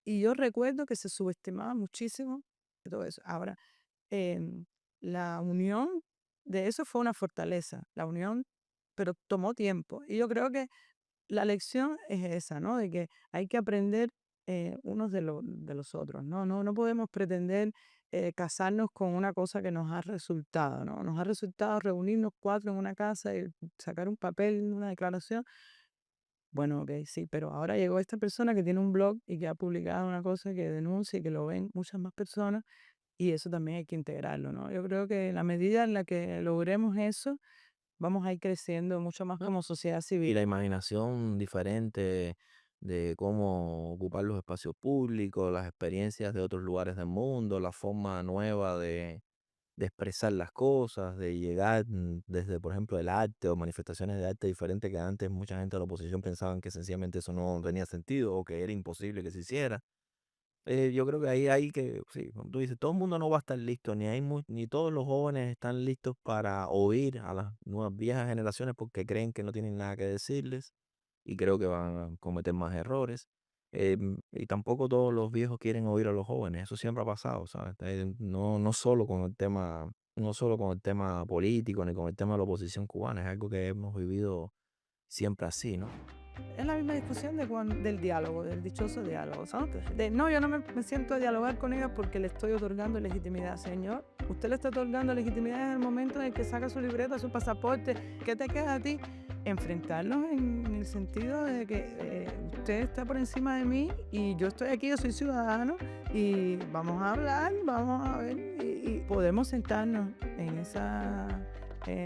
y yo recuerdo que se subestimaba muchísimo todo eso. Ahora, em, la unión de eso fue una fortaleza, la unión, pero tomó tiempo. Y yo creo que la lección es esa, ¿no? De que hay que aprender unos de los otros, ¿no? No podemos pretender casarnos con una cosa que nos ha resultado, ¿no? Nos ha resultado reunirnos cuatro en una casa y sacar un papel, una declaración. Bueno, ok, sí, pero ahora llegó esta persona que tiene un blog y que ha publicado una cosa que denuncia y que lo ven muchas más personas y eso también hay que integrarlo, ¿no? Yo creo que en la medida en la que logremos eso, vamos a ir creciendo mucho más ¿no? como sociedad Y civil. la imaginación diferente de cómo ocupar los espacios públicos, las experiencias de otros lugares del mundo, la forma nueva de expresar las cosas, de llegar desde, por ejemplo, el arte o manifestaciones de arte diferentes que antes mucha gente de la oposición pensaban que sencillamente eso no tenía sentido o que era imposible que se hiciera. Yo creo que ahí hay que, sí, como tú dices, todo el mundo no va a estar listo, ni todos los jóvenes están listos para oír a las nuevas viejas generaciones porque creen que no tienen nada que decirles y creo que van a cometer más errores. Y tampoco todos los viejos quieren oír a los jóvenes, eso siempre ha pasado, ¿sabes? No solo con el tema, no solo con el tema político ni con el tema de la oposición cubana, es algo que hemos vivido siempre así, ¿no? Es la misma discusión del diálogo, del dichoso diálogo, ¿sabes? De, no, yo no me siento a dialogar con ella porque le estoy otorgando legitimidad. Señor, usted le está otorgando legitimidad en el momento en el que saca su libreta, su pasaporte. ¿Qué te queda a ti? Enfrentarlos en el sentido de que usted está por encima de mí y yo estoy aquí, yo soy ciudadano y vamos a hablar, vamos a ver y podemos sentarnos en esa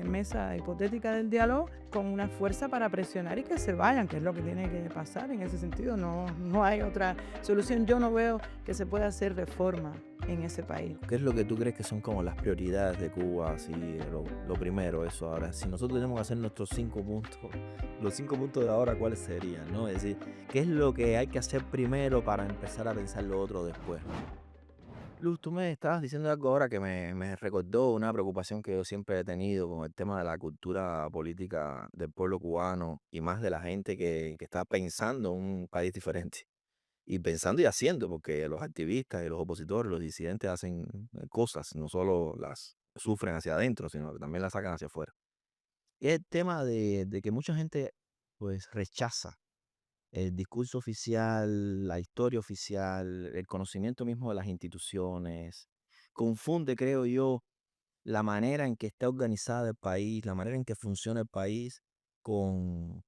mesa hipotética del diálogo con una fuerza para presionar y que se vayan, que es lo que tiene que pasar en ese sentido. No hay otra solución. Yo no veo que se pueda hacer reforma en ese país. ¿Qué es lo que tú crees que son como las prioridades de Cuba? Así, lo primero, eso. Ahora, si nosotros tenemos que hacer nuestros 5 puntos, los 5 puntos de ahora, ¿cuáles serían? ¿No? Es decir, ¿qué es lo que hay que hacer primero para empezar a pensar lo otro después? Luz, tú me estabas diciendo algo ahora que me recordó una preocupación que yo siempre he tenido con el tema de la cultura política del pueblo cubano y más de la gente que está pensando en un país diferente. Y pensando y haciendo, porque los activistas y los opositores, los disidentes hacen cosas, no solo las sufren hacia adentro, sino que también las sacan hacia afuera. Y el tema de que mucha gente pues rechaza el discurso oficial, la historia oficial, el conocimiento mismo de las instituciones, confunde, creo yo, la manera en que está organizada el país, la manera en que funciona el país con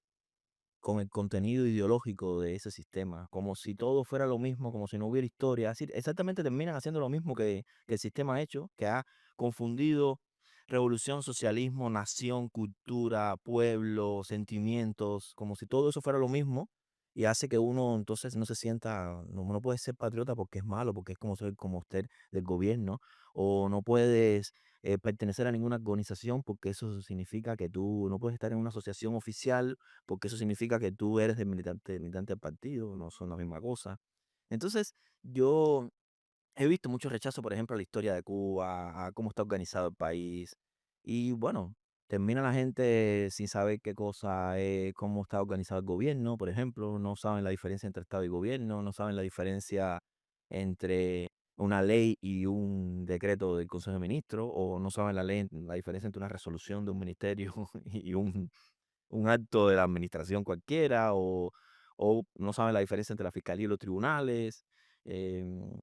el contenido ideológico de ese sistema, como si todo fuera lo mismo, como si no hubiera historia. Así, exactamente terminan haciendo lo mismo que el sistema ha hecho, que ha confundido revolución, socialismo, nación, cultura, pueblo, sentimientos, como si todo eso fuera lo mismo, y hace que uno entonces no se sienta, no puede ser patriota porque es malo, porque es como ser como usted del gobierno, o no puedes pertenecer a ninguna organización porque eso significa que tú no puedes estar en una asociación oficial porque eso significa que tú eres de militante del partido, no son la misma cosa. Entonces, yo he visto mucho rechazo, por ejemplo, a la historia de Cuba, a cómo está organizado el país. Y bueno, termina la gente sin saber qué cosa es, cómo está organizado el gobierno, por ejemplo, no saben la diferencia entre Estado y gobierno, no saben la diferencia entre una ley y un decreto del Consejo de Ministros, o no saben la diferencia entre una resolución de un ministerio y un acto de la administración cualquiera, o no saben la diferencia entre la fiscalía y los tribunales. em,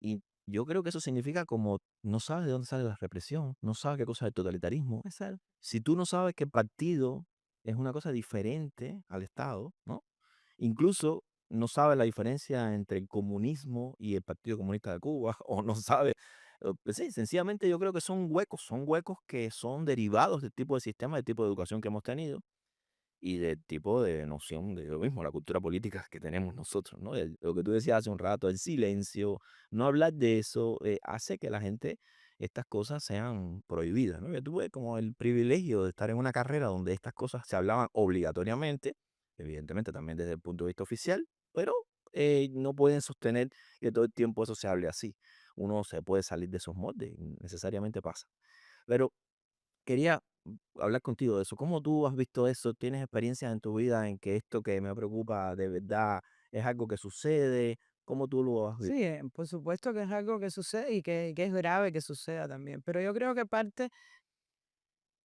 y yo creo que eso significa como no sabes de dónde sale la represión, no sabes qué cosa es el totalitarismo. Exacto. Si tú no sabes que el partido es una cosa diferente al Estado, ¿no? Incluso no sabes la diferencia entre el comunismo y el Partido Comunista de Cuba, o no sabes, pues sí, sencillamente yo creo que son huecos que son derivados del tipo de sistema, del tipo de educación que hemos tenido y del tipo de noción de lo mismo, la cultura política que tenemos nosotros, ¿no? Lo que tú decías hace un rato, el silencio, no hablar de eso, hace que la gente, estas cosas sean prohibidas, ¿no? Yo tuve como el privilegio de estar en una carrera donde estas cosas se hablaban obligatoriamente, evidentemente también desde el punto de vista oficial, pero no pueden sostener que todo el tiempo eso se hable así. Uno se puede salir de esos moldes, necesariamente pasa. Pero quería hablar contigo de eso. ¿Cómo tú has visto eso? ¿Tienes experiencias en tu vida en que esto que me preocupa de verdad es algo que sucede? ¿Cómo tú lo has visto? Sí, por supuesto que es algo que sucede y que es grave que suceda también, pero yo creo que parte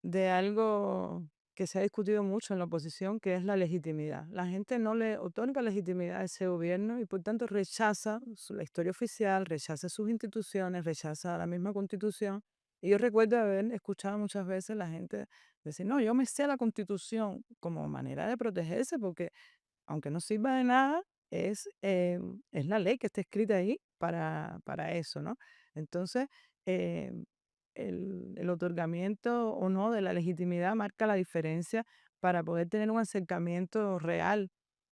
de algo que se ha discutido mucho en la oposición, que es la legitimidad. La gente no le otorga legitimidad a ese gobierno y por tanto rechaza la historia oficial, rechaza sus instituciones, rechaza la misma constitución. Y yo recuerdo haber escuchado muchas veces la gente decir, no, yo me sé la constitución como manera de protegerse, porque aunque no sirva de nada, es la ley que está escrita ahí para eso, ¿no? Entonces, em, el otorgamiento o no de la legitimidad marca la diferencia para poder tener un acercamiento real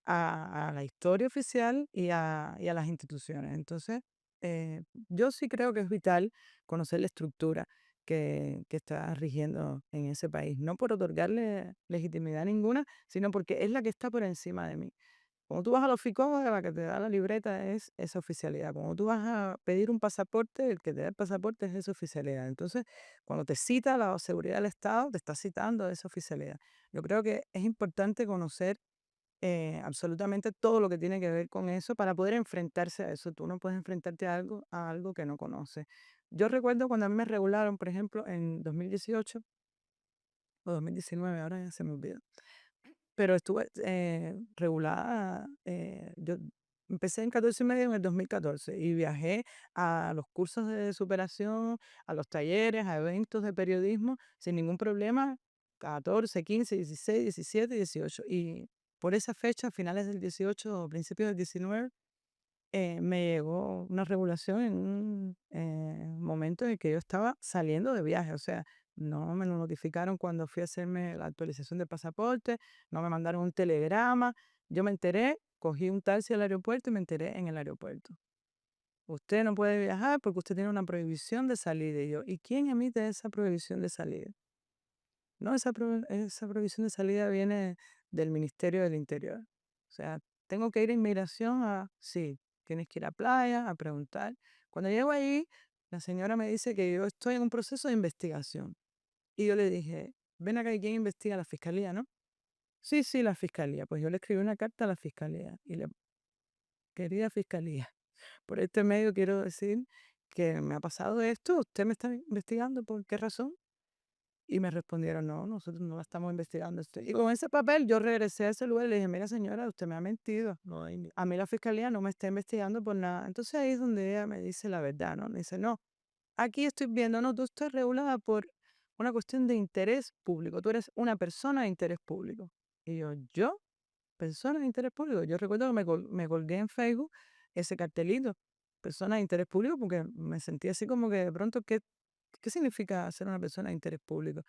a la historia oficial y a las instituciones. Entonces, yo sí creo que es vital conocer la estructura que está rigiendo en ese país, no por otorgarle legitimidad ninguna, sino porque es la que está por encima de mí. Cuando tú vas a la oficina, la que te da la libreta es esa oficialidad. Cuando tú vas a pedir un pasaporte, el que te da el pasaporte es esa oficialidad. Entonces, cuando te cita la seguridad del Estado, te está citando esa oficialidad. Yo creo que es importante conocer absolutamente todo lo que tiene que ver con eso para poder enfrentarse a eso. Tú no puedes enfrentarte a algo que no conoces. Yo recuerdo cuando a mí me regularon, por ejemplo, en 2018 o 2019, ahora ya se me olvidó. Pero estuve, regulada, yo empecé en 14 y medio en el 2014 y viajé a los cursos de superación, a los talleres, a eventos de periodismo sin ningún problema, 14, 15, 16, 17, 18. Y por esa fecha, finales del 18 o principios del 19, me llegó una regulación en un momento en que yo estaba saliendo de viaje, o sea, no me lo notificaron cuando fui a hacerme la actualización del pasaporte, no me mandaron un telegrama, yo me enteré, cogí un taxi al aeropuerto y me enteré en el aeropuerto. Usted no puede viajar porque usted tiene una prohibición de salida. Y yo, ¿y quién emite esa prohibición de salida? No, esa provisión de salida viene del Ministerio del Interior. O sea, tengo que ir a inmigración sí, tienes que ir a playa a preguntar. Cuando llego ahí, la señora me dice que yo estoy en un proceso de investigación. Y yo le dije, ven acá, ¿y quién investiga? La fiscalía, ¿no? Sí, sí, la fiscalía. Pues yo le escribí una carta a la fiscalía y le, querida fiscalía, por este medio quiero decir que me ha pasado esto, usted me está investigando, ¿por qué razón? Y me respondieron, no, nosotros no la estamos investigando. Y con ese papel yo regresé a ese lugar y le dije, mira señora, usted me ha mentido. No hay ni- A mí la fiscalía no me está investigando por nada. Entonces ahí es donde ella me dice la verdad, ¿no? Me dice, no, aquí estoy viendo, no, tú estás regulada por una cuestión de interés público. Tú eres una persona de interés público. Y yo, persona de interés público. Yo recuerdo que me colgué en Facebook ese cartelito, persona de interés público, porque me sentí así como que de pronto, ¿qué significa ser una persona de interés público?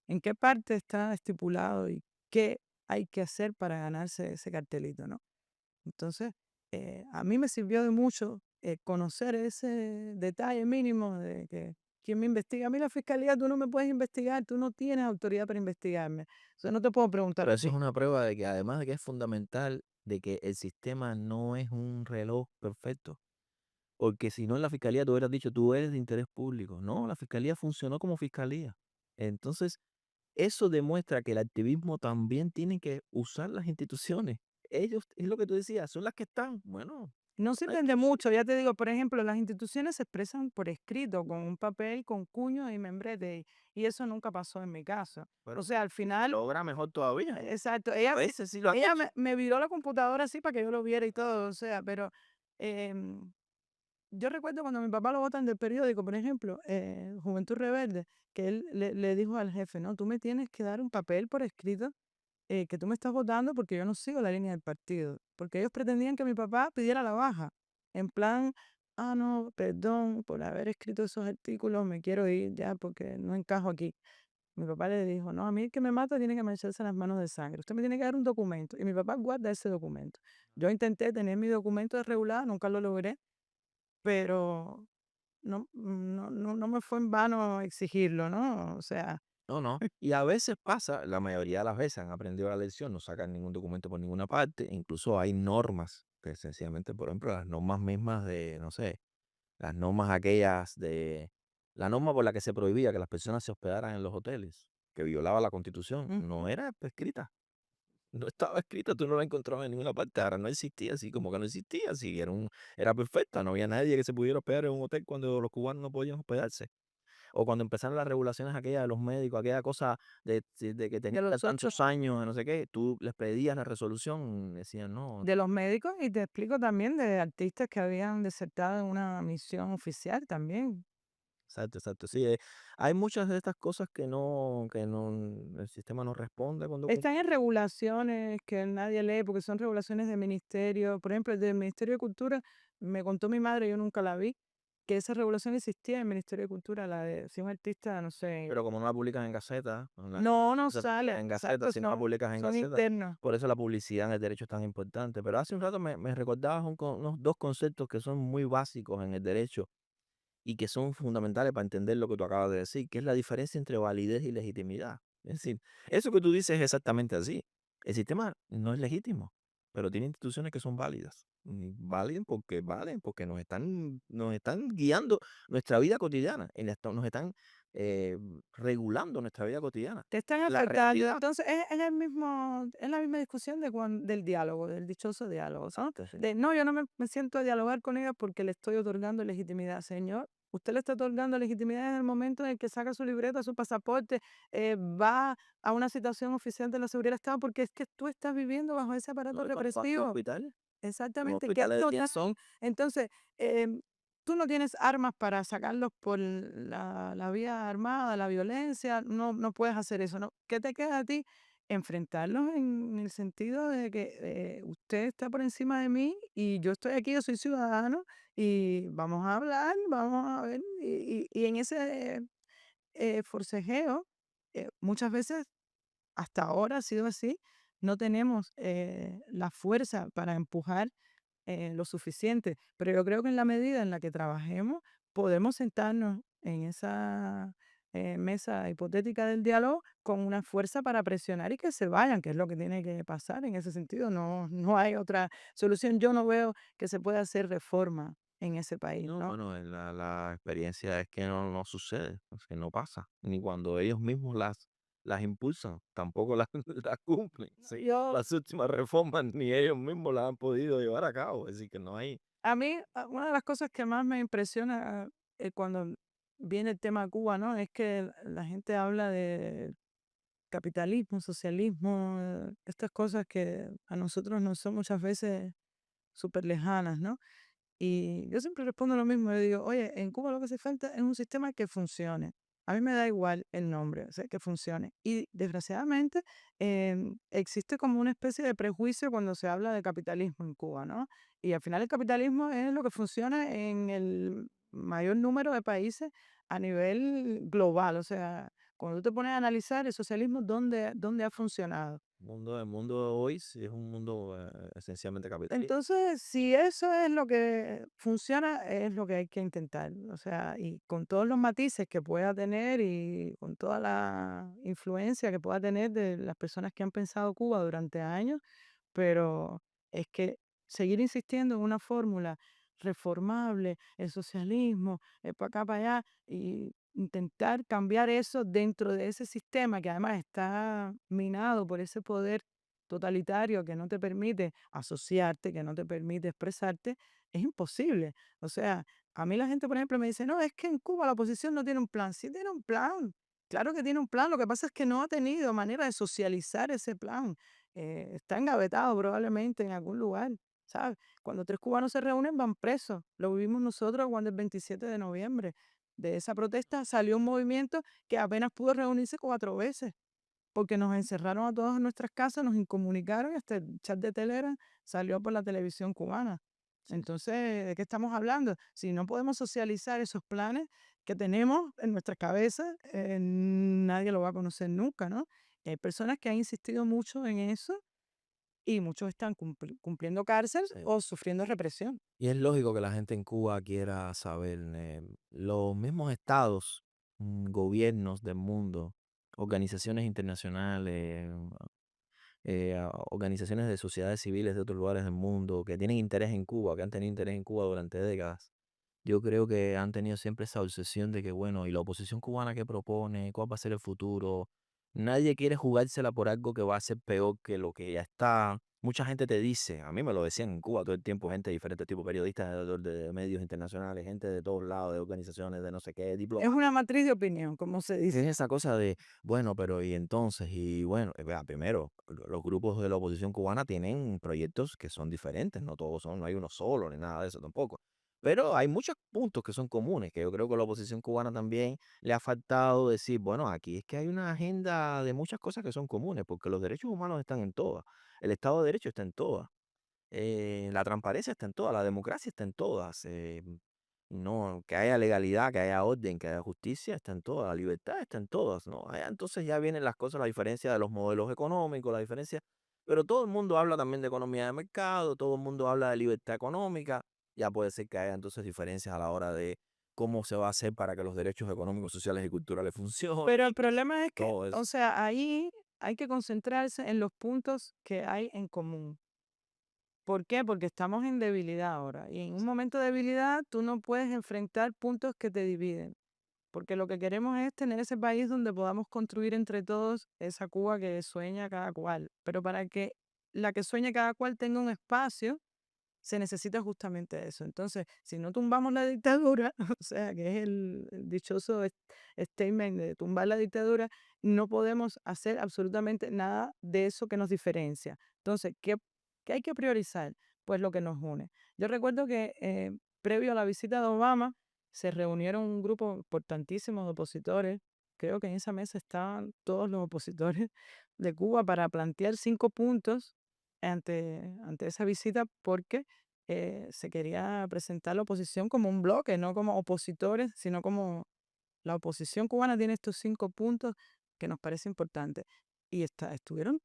¿En qué parte está estipulado y qué hay que hacer para ganarse ese cartelito, no? Entonces, a mí me sirvió de mucho conocer ese detalle mínimo de que quién me investiga. A mí la fiscalía, tú no me puedes investigar, tú no tienes autoridad para investigarme. O sea, no te puedo preguntar Pero a eso es ti. una prueba de que además de que es fundamental, de que el sistema no es un reloj perfecto. Porque si no en la fiscalía tú hubieras dicho, tú eres de interés público. No, la fiscalía funcionó como fiscalía. Entonces, eso demuestra que el activismo también tiene que usar las instituciones. Ellos, es lo que tú decías, son las que están. Bueno, No hay sirven que de mucho, ya te digo, por ejemplo, las instituciones se expresan por escrito, con un papel, con cuño y membrete, y eso nunca pasó en mi caso. O pero sea, al final, logra mejor todavía. exacto, A veces sí lo han ella hecho. me viró la computadora así para que yo lo viera y todo, o sea, pero em, yo recuerdo cuando mi papá lo botan del periódico, por ejemplo, Juventud Rebelde, que él le dijo al jefe, no, tú me tienes que dar un papel por escrito que tú me estás votando porque yo no sigo la línea del partido. Porque ellos pretendían que mi papá pidiera la baja. En plan, no, perdón por haber escrito esos artículos, me quiero ir ya porque no encajo aquí. Mi papá le dijo, no, a mí el que me mata tiene que mancharse las manos de sangre. Usted me tiene que dar un documento. Y mi papá guarda ese documento. Yo intenté tener mi documento de regular, nunca lo logré, pero no me fue en vano exigirlo, ¿no? O sea, No, no. Y a veces pasa, la mayoría de las veces han aprendido la lección, no sacan ningún documento por ninguna parte. Incluso hay normas que sencillamente, por ejemplo, las normas mismas de, no sé, las normas aquellas de, la norma por la que se prohibía que las personas se hospedaran en los hoteles, que violaba la Constitución, no Ujú. era escrita. No estaba escrita, tú no la encontrabas en ninguna parte, ahora no existía, así como que no existía, así era perfecta, no había nadie que se pudiera hospedar en un hotel cuando los cubanos no podían hospedarse. O cuando empezaron las regulaciones aquellas de los médicos, aquella cosa de que De tenían los otros, tantos años, de no sé qué, tú les pedías la resolución, decían: "No". de los médicos, y te explico también de artistas que habían desertado en una misión oficial también. Exacto, exacto. Sí, hay muchas de estas cosas que no, el sistema no responde cuando Están en regulaciones que nadie lee porque son regulaciones del ministerio. Por ejemplo, el del Ministerio de Cultura, me contó mi madre, yo nunca la vi, que esa regulación existía en el Ministerio de Cultura, la de si un artista, no sé, pero como no la publicas en Gaceta, no, no no se publica sale, en Gaceta, exacto, si no la publicas en son Gaceta, internos. por eso la publicidad en el derecho es tan importante. Pero hace un rato me recordabas unos 2 conceptos que son muy básicos en el derecho y que son fundamentales para entender lo que tú acabas de decir, que es la diferencia entre validez y legitimidad. Es decir, eso que tú dices es exactamente así. El sistema no es legítimo, pero tiene instituciones que son válidas. Y valen porque nos están guiando nuestra vida cotidiana, nos están eh, regulando nuestra vida cotidiana. Te están La afectando. realidad. Entonces, es la misma discusión del diálogo, del dichoso diálogo, ¿no? Exacto, sí. De no, yo no me siento a dialogar con ella porque le estoy otorgando legitimidad. Señor, usted le está otorgando legitimidad en el momento en el que saca su libreta, su pasaporte, va a una citación oficial de la seguridad del Estado, porque es que tú estás viviendo bajo ese aparato No, y cuando vas a un represivo. hospital, los Exactamente, que hospitales de día total. son Entonces, tú no tienes armas para sacarlos por la vía armada, la violencia, no puedes hacer eso, ¿no? ¿Qué te queda a ti? Enfrentarlos en el sentido de que usted está por encima de mí y yo estoy aquí, yo soy ciudadano y vamos a hablar, vamos a ver, y en ese forcejeo, muchas veces hasta ahora ha sido así, no tenemos la fuerza para empujar lo suficiente, pero yo creo que en la medida en la que trabajemos, podemos sentarnos en esa mesa hipotética del diálogo con una fuerza para presionar y que se vayan, que es lo que tiene que pasar en ese sentido. No hay otra solución. Yo no veo que se pueda hacer reforma en ese país, no, ¿no? bueno, la experiencia es que no sucede, o sea, no pasa, ni cuando ellos mismos las impulsan, tampoco las las cumplen, No, sí. yo, Las últimas reformas ni ellos mismos las han podido llevar a cabo, es decir, que no hay. a mí, una de las cosas que más me impresiona cuando viene el tema Cuba, ¿no? Es que la gente habla de capitalismo, socialismo, estas cosas que a nosotros nos son muchas veces súper lejanas, ¿no? Y yo siempre respondo lo mismo, yo digo, oye, en Cuba lo que hace falta es un sistema que funcione. A mí me da igual el nombre, o sea, que funcione. Y desgraciadamente existe como una especie de prejuicio cuando se habla de capitalismo en Cuba, ¿no? Y al final el capitalismo es lo que funciona en el mayor número de países a nivel global. O sea, cuando tú te pones a analizar el socialismo, ¿dónde ha funcionado? El mundo de hoy sí es un mundo esencialmente capitalista. Entonces, si eso es lo que funciona, es lo que hay que intentar. O sea, y con todos los matices que pueda tener y con toda la influencia que pueda tener de las personas que han pensado Cuba durante años, pero es que seguir insistiendo en una fórmula reformable, el socialismo, para acá, para allá, y intentar cambiar eso dentro de ese sistema que además está minado por ese poder totalitario que no te permite asociarte, que no te permite expresarte, es imposible. O sea, a mí la gente, por ejemplo, me dice, no, es que en Cuba la oposición no tiene un plan. Sí tiene un plan, claro que tiene un plan, lo que pasa es que no ha tenido manera de socializar ese plan. Está engavetado probablemente en algún lugar, ¿sabes? Cuando tres cubanos se reúnen van presos. Lo vivimos nosotros cuando el 27 de noviembre. De esa protesta salió un movimiento que apenas pudo reunirse 4 veces porque nos encerraron a todos en nuestras casas, nos incomunicaron y hasta el chat de Telegram salió por la televisión cubana. Sí, sí. Entonces, ¿de qué estamos hablando? Si no podemos socializar esos planes que tenemos en nuestra cabeza, nadie lo va a conocer nunca, ¿no? Y hay personas que han insistido mucho en eso y muchos están cumpliendo cárcel Sí. o sufriendo represión. Y es lógico que la gente en Cuba quiera saber, los mismos estados, gobiernos del mundo, organizaciones internacionales, organizaciones de sociedades civiles de otros lugares del mundo que tienen interés en Cuba, que han tenido interés en Cuba durante décadas. Yo creo que han tenido siempre esa obsesión de que, bueno, ¿y la oposición cubana qué propone? ¿Cuál va a ser el futuro? nadie quiere jugársela por algo que va a ser peor que lo que ya está. Mucha gente te dice, a mí me lo decían en Cuba todo el tiempo, gente de diferentes tipos, periodistas de medios internacionales, gente de todos lados, de organizaciones, de no sé qué, Es diplomáticos. una matriz de opinión, como se Es dice. esa cosa de, bueno, pero y entonces, y bueno, vea, primero, los grupos de la oposición cubana tienen proyectos que son diferentes, no todos son, no hay uno solo, ni nada de eso tampoco. Pero hay muchos puntos que son comunes, que yo creo que a la oposición cubana también le ha faltado decir, bueno, aquí es que hay una agenda de muchas cosas que son comunes, porque los derechos humanos están en todas, el Estado de Derecho está en todas, la transparencia está en todas, la democracia está en todas, no, que haya legalidad, que haya orden, que haya justicia, está en todas, la libertad está en todas, ¿no? Allá entonces ya vienen las cosas, la diferencia de los modelos económicos, la diferencia, pero todo el mundo habla también de economía de mercado, todo el mundo habla de libertad económica, ya puede ser que haya entonces diferencias a la hora de cómo se va a hacer para que los derechos económicos, sociales y culturales funcionen, Pero el problema es que, todo eso. o sea, ahí hay que concentrarse en los puntos que hay en común. ¿Por qué? Porque estamos en debilidad ahora. Y en un momento de debilidad tú no puedes enfrentar puntos que te dividen. Porque lo que queremos es tener ese país donde podamos construir entre todos esa Cuba que sueña cada cual. Pero para que la que sueña cada cual tenga un espacio, se necesita justamente eso. Entonces, si no tumbamos la dictadura, o sea, que es el dichoso statement de tumbar la dictadura, no podemos hacer absolutamente nada de eso que nos diferencia. Entonces, ¿qué hay que priorizar? Pues lo que nos une. Yo recuerdo que previo a la visita de Obama, se reunieron un grupo importantísimo de opositores. Creo que en esa mesa estaban todos los opositores de Cuba para plantear 5 puntos ante esa visita porque se quería presentar la oposición como un bloque, no como opositores, sino como la oposición cubana tiene estos 5 puntos que nos parece importante. Y estuvieron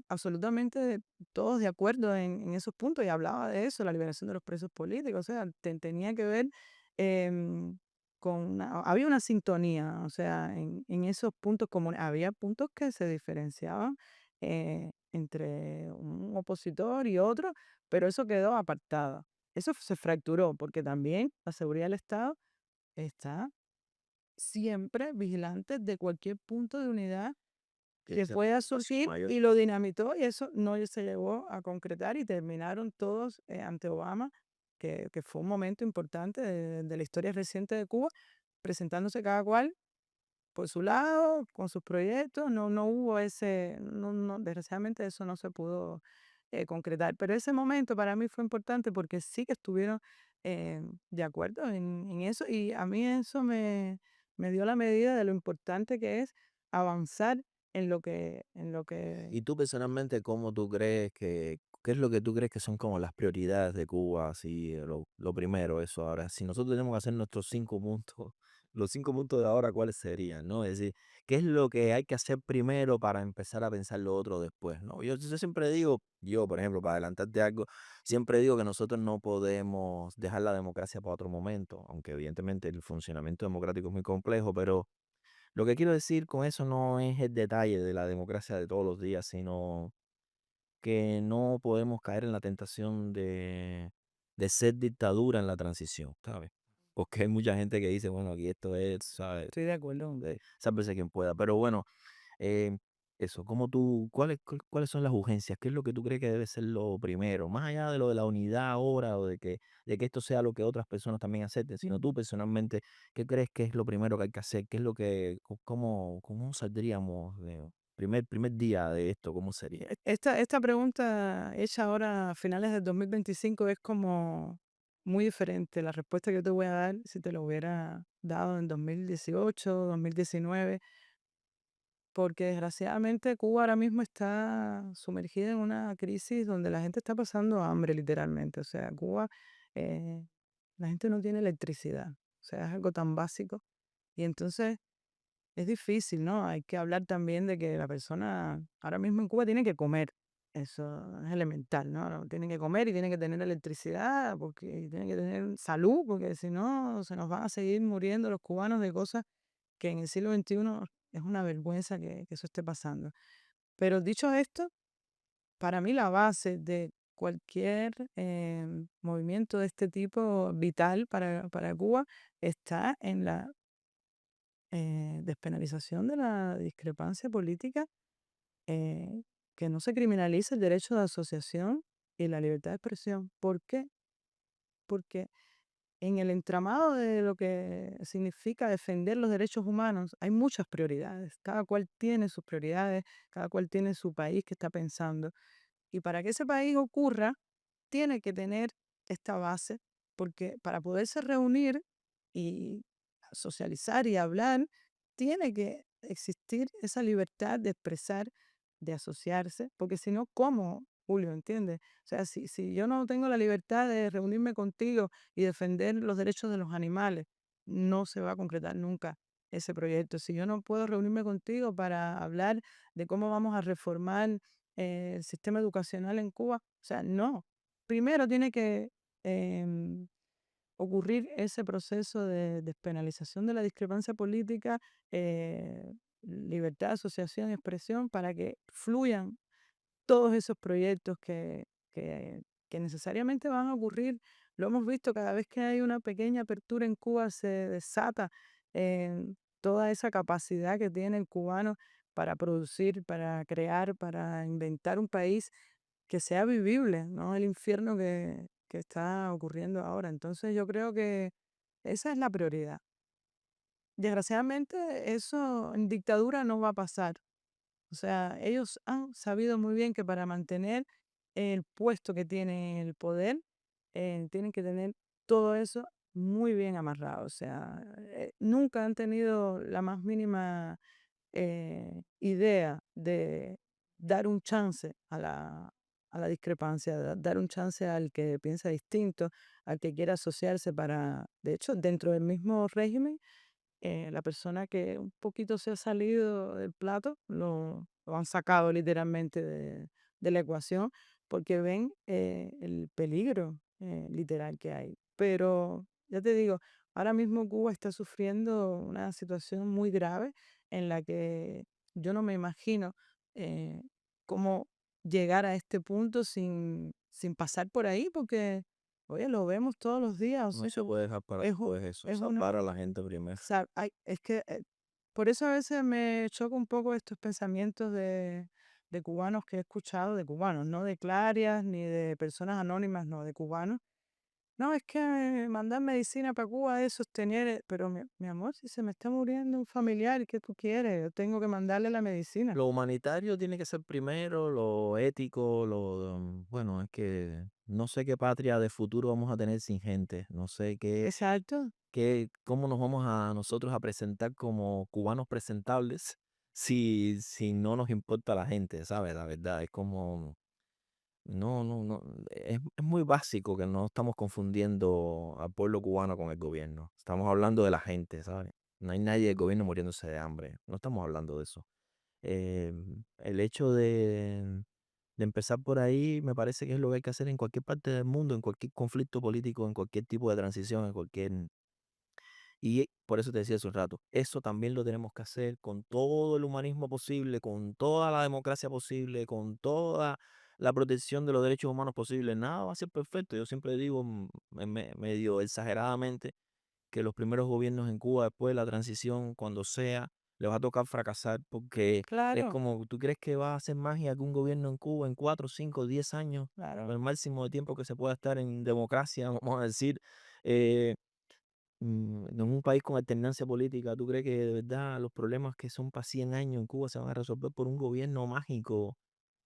absolutamente todos de acuerdo en esos puntos y hablaba de eso, la liberación de los presos políticos, o sea, tenía que ver em, había una sintonía, o sea, en esos puntos comunes, había puntos que se diferenciaban entre un opositor y otro, pero eso quedó apartado. Eso se fracturó porque también la seguridad del Estado está siempre vigilante de cualquier punto de unidad Que que sea pueda preocupación surgir mayor. y lo dinamitó y eso no se llegó a concretar y terminaron todos ante Obama, que fue un momento importante de la historia reciente de Cuba, presentándose cada cual por su lado, con sus proyectos, no hubo desgraciadamente eso no se pudo concretar, pero ese momento para mí fue importante porque sí que estuvieron de acuerdo en eso y a mí eso me dio la medida de lo importante que es avanzar en lo que Y tú personalmente, ¿cómo tú crees qué es lo que tú crees que son como las prioridades de Cuba? Así, lo primero, eso. Ahora, si nosotros tenemos que hacer nuestros 5 puntos, los 5 puntos de ahora, ¿cuáles serían? ¿No? Es decir, ¿qué es lo que hay que hacer primero para empezar a pensar lo otro después? ¿No? Yo siempre digo, yo, por ejemplo, para adelantarte algo, siempre digo que nosotros no podemos dejar la democracia para otro momento, aunque evidentemente el funcionamiento democrático es muy complejo, pero lo que quiero decir con eso no es el detalle de la democracia de todos los días, sino que no podemos caer en la tentación de ser dictadura en la transición, ¿sabes? Porque hay mucha gente que dice, bueno, aquí esto es, ¿sabes? estoy de acuerdo. Sálvese quien pueda. Pero bueno, eh, eso, ¿cómo tú, cuáles son las urgencias? ¿Qué es lo que tú crees que debe ser lo primero? Más allá de lo de la unidad ahora o de que esto sea lo que otras personas también acepten, sino tú personalmente, ¿qué crees que es lo primero que hay que hacer? ¿Qué es lo que, cómo saldríamos de primer día de esto? ¿Cómo sería? Esta pregunta hecha ahora a finales del 2025 es como muy diferente. La respuesta que yo te voy a dar si te lo hubiera dado en 2018, 2019, porque desgraciadamente Cuba ahora mismo está sumergida en una crisis donde la gente está pasando hambre literalmente. O sea, Cuba, eh, la gente no tiene electricidad. O sea, es algo tan básico. Y entonces es difícil, ¿no? Hay que hablar también de que la persona ahora mismo en Cuba tiene que comer. Eso es elemental, ¿no? Tienen que comer y tienen que tener electricidad porque y tienen que tener salud, porque si no se nos van a seguir muriendo los cubanos de cosas que en el siglo XXI es una vergüenza que eso esté pasando. Pero dicho esto, para mí la base de cualquier movimiento de este tipo vital para Cuba está despenalización de la discrepancia política, eh, que no se criminalice el derecho de asociación y la libertad de expresión. ¿Por qué? Porque en el entramado de lo que significa defender los derechos humanos hay muchas prioridades. Cada cual tiene sus prioridades, cada cual tiene su país que está pensando. Y para que ese país ocurra, tiene que tener esta base, porque para poderse reunir y socializar y hablar, tiene que existir esa libertad de expresar, de asociarse, porque si no, ¿cómo, Julio? ¿Entiendes? O sea, si yo no tengo la libertad de reunirme contigo y defender los derechos de los animales, no se va a concretar nunca ese proyecto. Si yo no puedo reunirme contigo para hablar de cómo vamos a reformar el sistema educacional en Cuba, o sea, no. Primero tiene que em, ocurrir ese proceso de despenalización de la discrepancia política, libertad de asociación y expresión para que fluyan todos esos proyectos que, que necesariamente van a ocurrir. Lo hemos visto cada vez que hay una pequeña apertura en Cuba, se desata toda esa capacidad que tiene el cubano para producir, para crear, para inventar un país que sea vivible, no el infierno que está ocurriendo ahora. Entonces yo creo que esa es la prioridad. Desgraciadamente eso en dictadura no va a pasar. O sea, ellos han sabido muy bien que para mantener el puesto que tienen en el poder, tienen que tener todo eso muy bien amarrado. O sea, nunca han tenido la más mínima idea de dar un chance a la discrepancia, dar un chance al que piensa distinto, al que quiera asociarse para, de hecho, dentro del mismo régimen, la persona que un poquito se ha salido del plato, lo han sacado literalmente de la ecuación porque ven el peligro literal que hay. Pero ya te digo, ahora mismo Cuba está sufriendo una situación muy grave en la que yo no me imagino eh, cómo llegar a este punto sin pasar por ahí, porque, oye, lo vemos todos los días, o No sea, se puede dejar para es, después eso, es una, salvar a la gente primero. es que por eso a veces me choca un poco estos pensamientos de cubanos que he escuchado, de cubanos, no de clarias ni de personas anónimas, no, de cubanos. No, es que mandar medicina para Cuba es sostener, pero mi amor, si se me está muriendo un familiar, ¿qué tú quieres? Yo tengo que mandarle la medicina. Lo humanitario tiene que ser primero, lo ético, bueno, es que no sé qué patria de futuro vamos a tener sin gente, no sé Exacto, cómo nos vamos a nosotros a presentar como cubanos presentables si no nos importa la gente, ¿sabes? La verdad, es como, no, es muy básico que no estamos confundiendo al pueblo cubano con el gobierno, estamos hablando de la gente, ¿sabes? No hay nadie del gobierno muriéndose de hambre, no estamos hablando de eso. El hecho de empezar por ahí me parece que es lo que hay que hacer en cualquier parte del mundo, en cualquier conflicto político, en cualquier tipo de transición, en cualquier... Y por eso te decía hace un rato, eso también lo tenemos que hacer con todo el humanismo posible, con toda la democracia posible, con toda la protección de los derechos humanos posible. Nada va a ser perfecto. Yo siempre digo medio exageradamente que los primeros gobiernos en Cuba, después de la transición, cuando sea, les va a tocar fracasar porque es claro, como, ¿tú crees que va a hacer magia que un gobierno en Cuba en 4, 5, 10 años, claro. el máximo de tiempo que se pueda estar en democracia, vamos a decir, eh, en un país con alternancia política? ¿Tú crees que de verdad los problemas que son para 100 años en Cuba se van a resolver por un gobierno mágico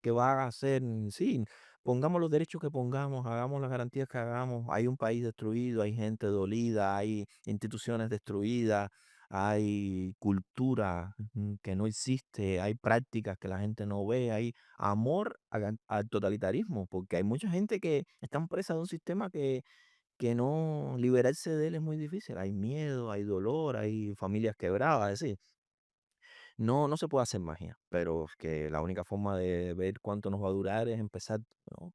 que va a hacer, sí, pongamos los derechos que pongamos, hagamos las garantías que hagamos, hay un país destruido, hay gente dolida, hay instituciones destruidas, hay cultura que no existe, hay prácticas que la gente no ve, hay amor al totalitarismo, porque hay mucha gente que están presa de un sistema que no liberarse de él es muy difícil. Hay miedo, hay dolor, hay familias quebradas, es decir, no se puede hacer magia, pero es que la única forma de ver cuánto nos va a durar es empezar, ¿no?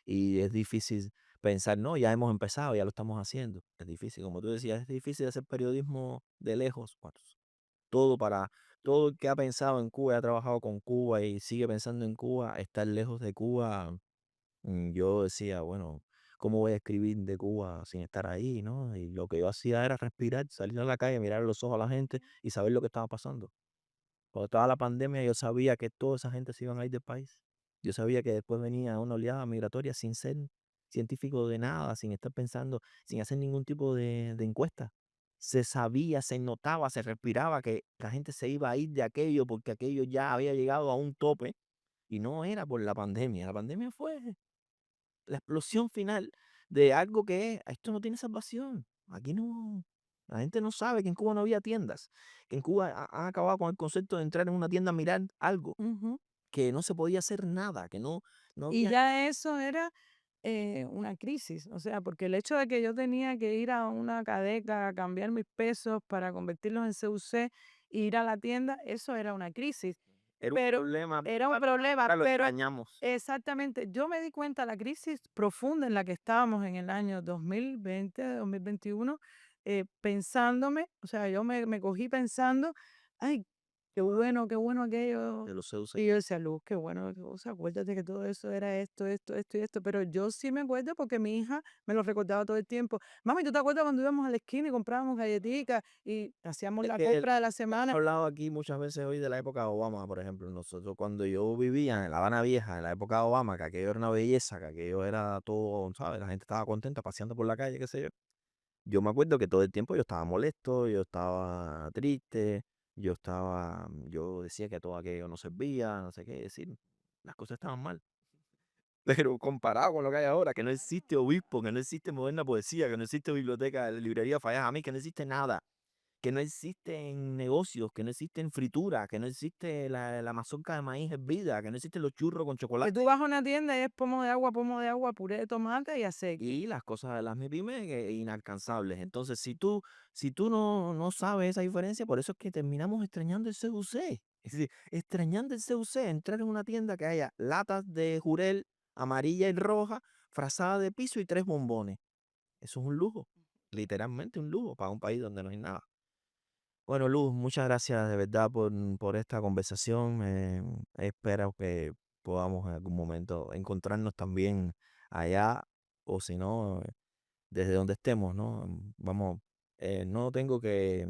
Y es difícil pensar, no, ya hemos empezado, ya lo estamos haciendo. Es difícil, como tú decías, es difícil hacer periodismo de lejos. Bueno, todo para todo el que ha pensado en Cuba, ha trabajado con Cuba y sigue pensando en Cuba, estar lejos de Cuba. Yo decía, bueno, ¿cómo voy a escribir de Cuba sin estar ahí, no? Y lo que yo hacía era respirar, salir a la calle, mirar a los ojos a la gente y saber lo que estaba pasando. Cuando estaba la pandemia, yo sabía que toda esa gente se iban a ir del país. Yo sabía que después venía una oleada migratoria sin ser científico de nada, sin estar pensando, sin hacer ningún tipo de encuesta. Se sabía, se notaba, se respiraba que la gente se iba a ir de aquello porque aquello ya había llegado a un tope y no era por la pandemia. La pandemia fue la explosión final de algo que esto no tiene salvación. Aquí no, la gente no sabe que en Cuba no había tiendas, que en Cuba han acabado con el concepto de entrar en una tienda a mirar algo, Ujú. que no se podía hacer nada, que no Y había. ya eso era una crisis, o sea, porque el hecho de que yo tenía que ir a una cadeca a cambiar mis pesos para convertirlos en CUC e ir a la tienda, eso era una crisis. Era un Pero problema, era un problema, ahora lo pero extrañamos. exactamente, yo me di cuenta la crisis profunda en la que estábamos en el año 2020, 2021, pensándome, o sea, yo me cogí pensando, ay, qué bueno aquello. De los CUC. Y yo decía: "Luz, qué bueno, o sea, acuérdate que todo eso era esto y esto", pero yo sí me acuerdo porque mi hija me lo recordaba todo el tiempo. Mami, ¿tú te acuerdas cuando íbamos a la esquina y comprábamos galletitas y hacíamos Es la que compra de la hemos semana? hablado aquí muchas veces hoy de la época de Obama, por ejemplo. Nosotros cuando yo vivía en La Habana Vieja, en la época de Obama, que aquello era una belleza, que aquello era todo, ¿sabes? La gente estaba contenta paseando por la calle, qué sé yo. Yo me acuerdo que todo el tiempo yo estaba molesto, yo estaba triste, yo decía que todo aquello no servía, no sé qué decir. Las cosas estaban mal. Pero comparado con lo que hay ahora, que no existe obispo, que no existe moderna poesía, que no existe biblioteca, librería Fallas a mí, que no existe nada, que no existen negocios, que no existen frituras, que no existe la mazorca de maíz hervida, que no existen los churros con Que chocolate. tú vas a una tienda y es pomo de agua, puré de tomate y aceite. Y las cosas de las MIPYME inalcanzables. Entonces, si tú no sabes esa diferencia, por eso es que terminamos extrañando el CUC. Es decir, extrañando el CUC, entrar en una tienda que haya latas de jurel amarilla y roja, frazada de piso y 3 bombones. Eso es un lujo, literalmente un lujo para un país donde no hay nada. Bueno, Luz, muchas gracias de verdad por esta conversación. Espero que podamos en algún momento encontrarnos también allá, o si no, desde donde estemos, ¿no? Vamos, no tengo que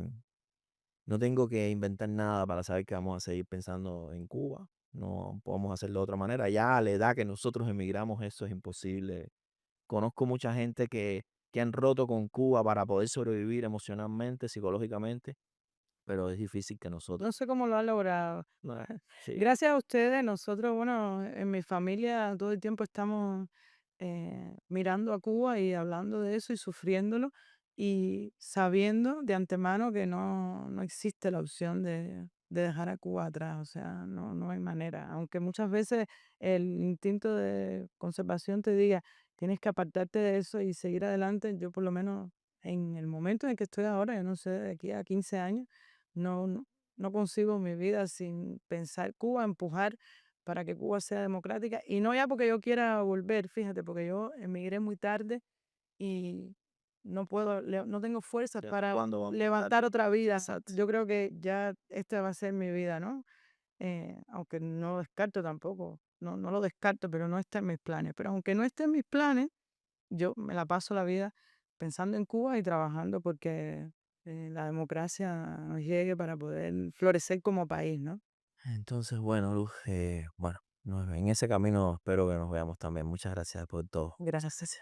inventar nada para saber que vamos a seguir pensando en Cuba. No podemos hacerlo de otra manera. Ya a la edad que nosotros emigramos, eso es imposible. Conozco mucha gente que han roto con Cuba para poder sobrevivir emocionalmente, psicológicamente, pero es difícil que nosotros. No sé cómo lo ha logrado. Sí. Gracias a ustedes, nosotros, bueno, en mi familia todo el tiempo estamos mirando a Cuba y hablando de eso y sufriéndolo y sabiendo de antemano que no existe la opción de dejar a Cuba atrás, o sea, no hay manera. Aunque muchas veces el instinto de conservación te diga, tienes que apartarte de eso y seguir adelante, yo por lo menos en el momento en el que estoy ahora, yo no sé, de aquí a 15 años, no concibo mi vida sin pensar Cuba, empujar para que Cuba sea democrática. Y no ya porque yo quiera volver, fíjate, porque yo emigré muy tarde y no puedo, no tengo fuerzas Ya, para ¿cuándo vamos a estar? levantar otra vida. Exacto. Yo creo que ya esta va a ser mi vida, ¿no? Aunque no descarto tampoco, no lo descarto, pero no está en mis planes. Pero aunque no esté en mis planes, yo me la paso la vida pensando en Cuba y trabajando porque la democracia nos llegue para poder florecer como país, ¿no? Entonces, bueno, Luz, bueno, en ese camino espero que nos veamos también. Muchas gracias por todo. Gracias.